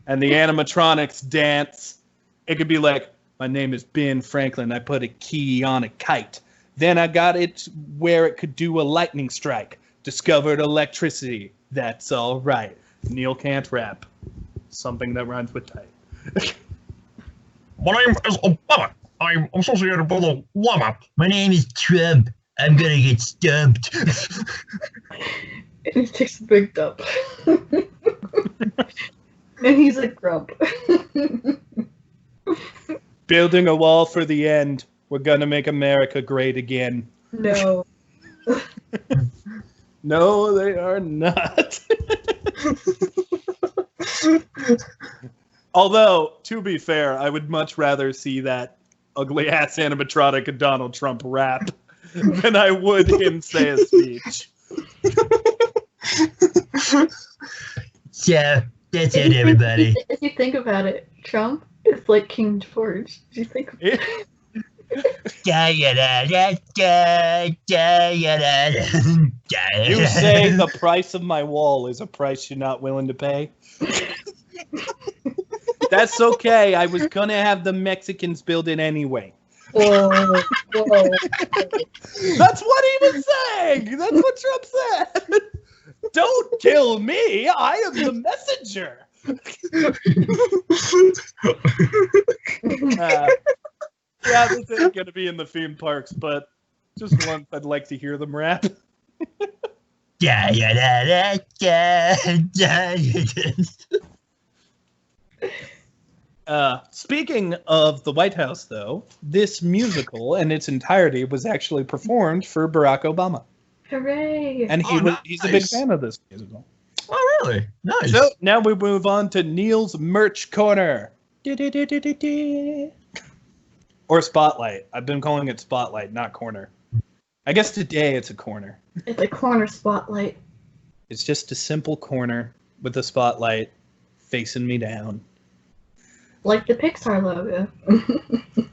And the animatronics dance. It could be like, My name is Ben Franklin. I put a key on a kite. Then I got it where it could do a lightning strike. Discovered electricity. That's all right. Kneale can't rap. Something that rhymes with tight. My name is Obama. I'm associated with Obama. My name is Trump. I'm gonna get stumped. And he takes a big dump. And he's a grump. Building a wall for the end. We're gonna make America great again. No. No, they are not. Although, to be fair, I would much rather see that ugly-ass animatronic of Donald Trump rap than I would him say a speech. So, that's it, everybody. If you think about it, Trump is like King George. Do you think? You say the price of my wall is a price you're not willing to pay? That's okay. I was gonna have the Mexicans build it anyway. Whoa. That's what he was saying. That's what Trump said. Don't kill me. I am the messenger. Yeah, this ain't gonna be in the theme parks, but just once I'd like to hear them rap. Speaking of the White House, though, this musical in its entirety was actually performed for Barack Obama. Hooray! And he's a big fan of this musical. Oh, really? Nice. So now we move on to Kneale's merch corner. Or spotlight. I've been calling it spotlight, not corner. I guess today it's a corner. It's a corner spotlight. It's just a simple corner with a spotlight facing me down. Like the Pixar logo.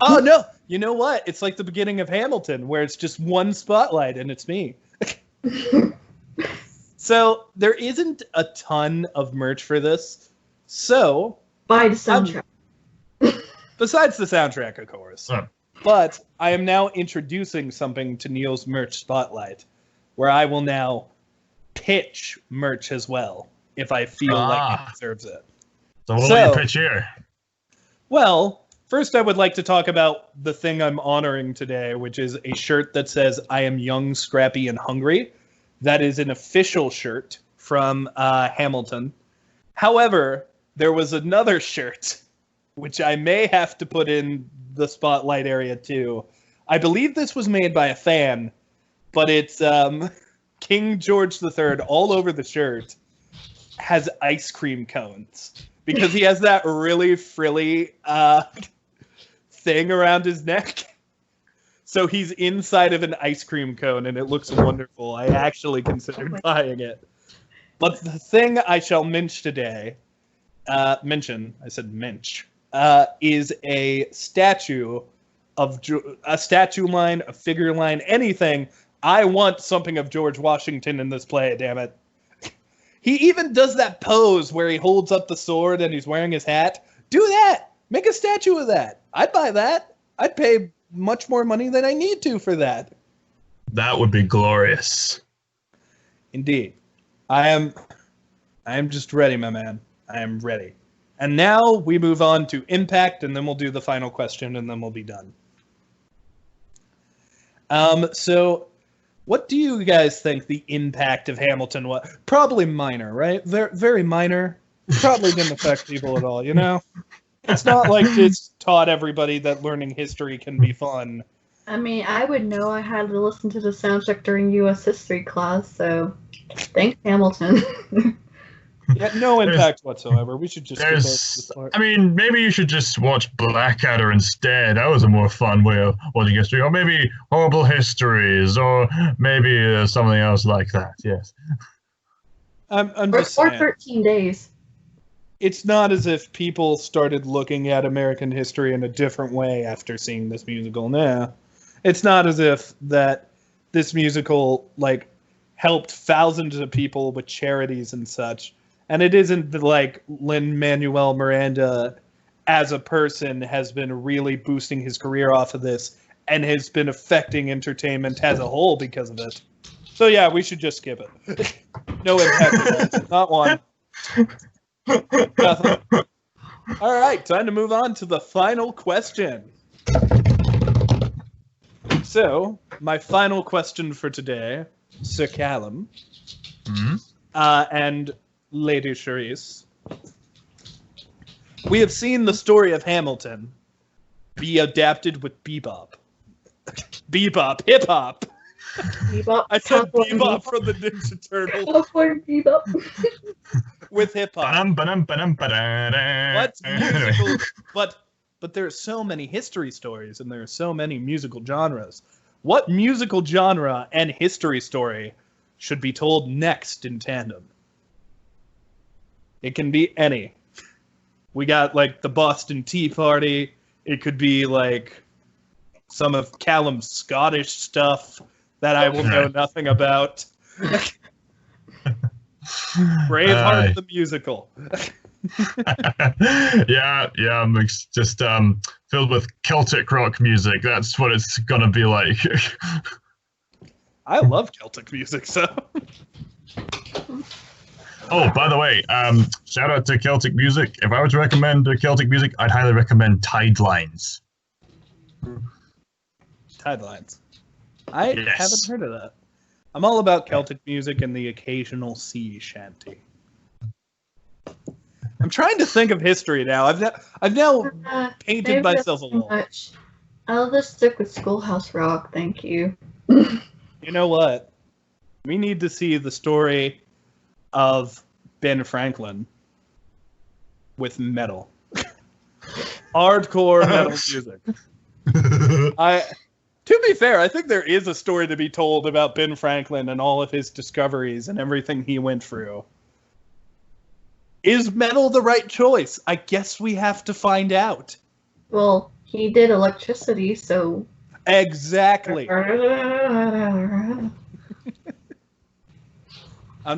Oh, no. You know what? It's like the beginning of Hamilton, where it's just one spotlight and it's me. So there isn't a ton of merch for this. So Buy the soundtrack. besides the soundtrack, of course. But I am now introducing something to Kneale's merch spotlight, where I will now pitch merch as well, if I feel like it deserves it. So what will you pitch here? Well, first I would like to talk about the thing I'm honoring today, which is a shirt that says, I am young, scrappy, and hungry. That is an official shirt from Hamilton. However, there was another shirt, which I may have to put in the spotlight area too. I believe this was made by a fan, but it's King George III all over the shirt has ice cream cones. Because he has that really frilly thing around his neck. So he's inside of an ice cream cone, and it looks wonderful. I actually considered buying it. But the thing I shall mention today, I said mensch, is a statue of a statue line, a figure line, anything. I want something of George Washington in this play, damn it. He even does that pose where he holds up the sword and he's wearing his hat. Do that. Make a statue of that. I'd buy that. I'd pay much more money than I need to for that. That would be glorious. Indeed. I am just ready, my man. I am ready. And now we move on to impact, and then we'll do the final question, and then we'll be done. So what do you guys think the impact of Hamilton was? Probably minor, right? Very, very minor. Probably didn't affect people at all, you know? It's not like it's taught everybody that learning history can be fun. I mean, I would know. I had to listen to the soundtrack during U.S. history class, so thanks, Hamilton. Yeah, no impact whatsoever. We should just skip over this part. I mean, maybe you should just watch Blackadder instead. That was a more fun way of watching history. Or maybe Horrible Histories, or maybe something else like that, yes. I'm just saying. Or 13 Days. It's not as if people started looking at American history in a different way after seeing this musical. No. It's not as if that this musical, like, helped thousands of people with charities and such. And it isn't like Lin-Manuel Miranda as a person has been really boosting his career off of this and has been affecting entertainment as a whole because of it. So yeah, we should just skip it. No impact. Not one. Nothing. All right, time to move on to the final question. So, my final question for today, Sir Calum, and Lady Sherese. We have seen the story of Hamilton be adapted with bebop. Bebop, hip-hop. Bebop. I said bebop from the Ninja Turtles. Cowboy Bebop. With hip-hop. What's musical? Anyway. But there are so many history stories, and there are so many musical genres. What musical genre and history story should be told next in tandem? It can be any. We got, like, the Boston Tea Party. It could be, like, some of Calum's Scottish stuff that I will know nothing about. Braveheart the musical. yeah, it's just filled with Celtic rock music. That's what it's gonna be like. I love Celtic music, so. Oh, by the way, shout out to Celtic music. If I were to recommend Celtic music, I'd highly recommend Tidelines. Tidelines. I haven't heard of that. I'm all about Celtic music and the occasional sea shanty. I'm trying to think of history now. I've now painted myself a wall. I'll just stick with Schoolhouse Rock, thank you. You know what? We need to see the story of Ben Franklin with metal. Hardcore metal music. To be fair, I think there is a story to be told about Ben Franklin and all of his discoveries and everything he went through. Is metal the right choice? I guess we have to find out. Well, he did electricity, so... Exactly. I'm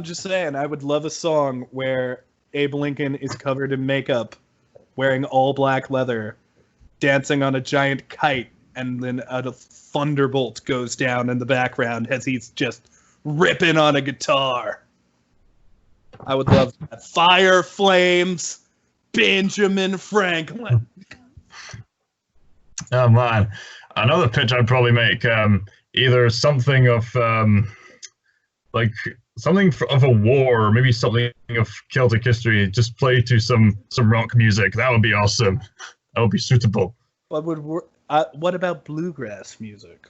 just saying, I would love a song where Abe Lincoln is covered in makeup, wearing all black leather, dancing on a giant kite, and then a thunderbolt goes down in the background as he's just ripping on a guitar. I would love that. Fire, flames, Benjamin Franklin. Oh man, another pitch I'd probably make. Either something of like something of a war, or maybe something of Celtic history. Just play to some rock music. That would be awesome. That would be suitable. What about bluegrass music?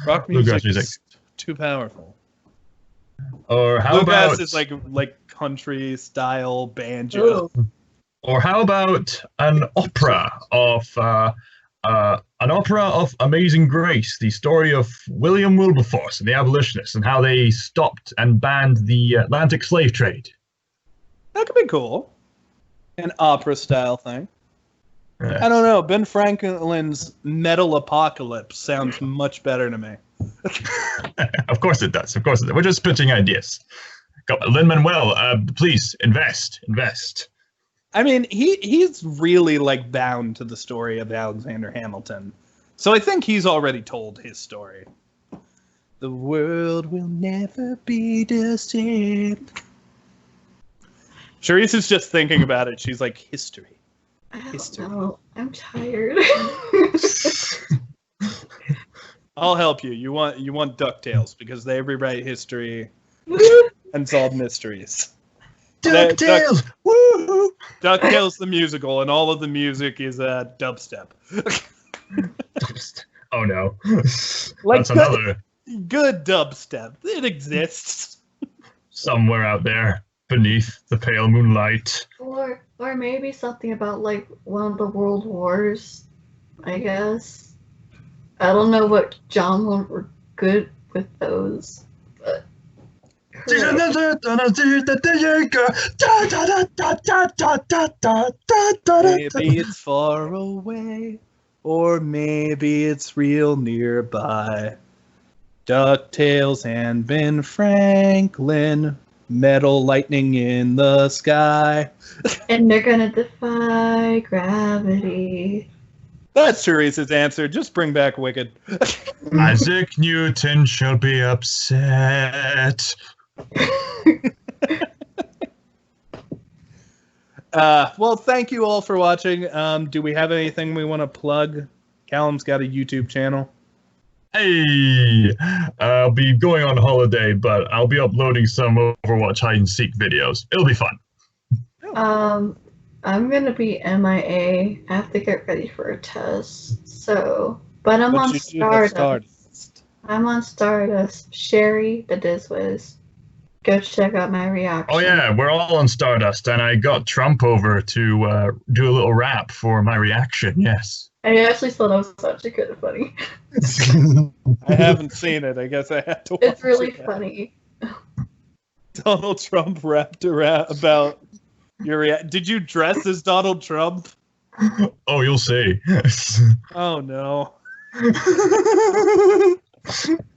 Rock Bluegrass music is too powerful. Or how bluegrass about is like country style banjo. Ooh. Or how about an opera of Amazing Grace, the story of William Wilberforce and the abolitionists and how they stopped and banned the Atlantic slave trade. That could be cool. An opera style thing. Yeah. I don't know. Ben Franklin's Metal Apocalypse sounds much better to me. Of course it does. We're just pitching ideas. Lin-Manuel, please invest. I mean, he's really like bound to the story of Alexander Hamilton. So I think he's already told his story. The world will never be the same. Sherese is just thinking about it. She's like, history. I don't History. know. I'm tired. I'll help you. You want DuckTales because they rewrite history and solve mysteries. DuckTales! Woo! DuckTales the musical, and all of the music is dubstep. Oh no. Like That's another good dubstep. It exists. somewhere out there beneath the pale moonlight. Or maybe something about like one of the world wars, I guess. I don't know what genre were good with those, but Maybe it's far away, or maybe it's real nearby. DuckTales and Ben Franklin metal lightning in the sky. And they're gonna defy gravity. That's Sherese's answer. Just bring back Wicked. Isaac Newton shall be upset. Well, thank you all for watching. Do we have anything we want to plug? Calum's got a YouTube channel. Hey, I'll be going on holiday, but I'll be uploading some Overwatch hide and seek videos. It'll be fun. I'm gonna be MIA. I have to get ready for a test. So, but I'm on Stardust. I'm on Stardust. Sherry, the Dizwiz. Go check out my reaction. Oh yeah, we're all on Stardust, and I got Trump over to do a little rap for my reaction. Yes. I actually thought that was actually kind of funny. I haven't seen it. I guess I have to watch it. It's really funny. Donald Trump rapped about your Did you dress as Donald Trump? Oh, you'll see. Oh no.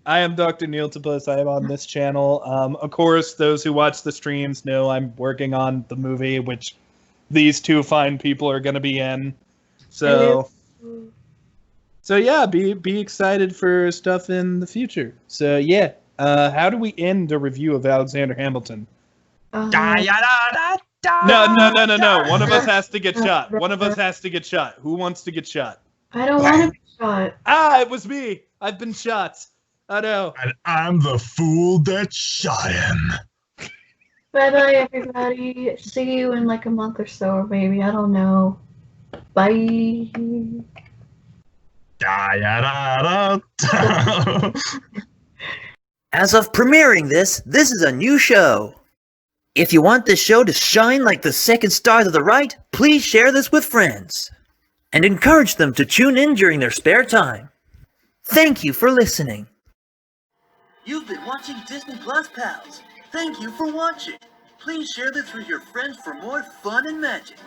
I am Dr. Knealetapus. I am on this channel. Of course, those who watch the streams know I'm working on the movie, which these two fine people are going to be in. So yeah, be excited for stuff in the future. So yeah, how do we end a review of Alexander Hamilton? No. One of us has to get shot. One of us has to get shot. Who wants to get shot? I don't want to be shot. It was me. I've been shot. I know. And I'm the fool that shot him. Bye-bye, everybody. See you in like a month or so, or maybe. I don't know. Bye. As of premiering this is a new show. If you want this show to shine like the second star to the right, please share this with friends. And encourage them to tune in during their spare time. Thank you for listening. You've been watching Disney+Pals. Thank you for watching. Please share this with your friends for more fun and magic.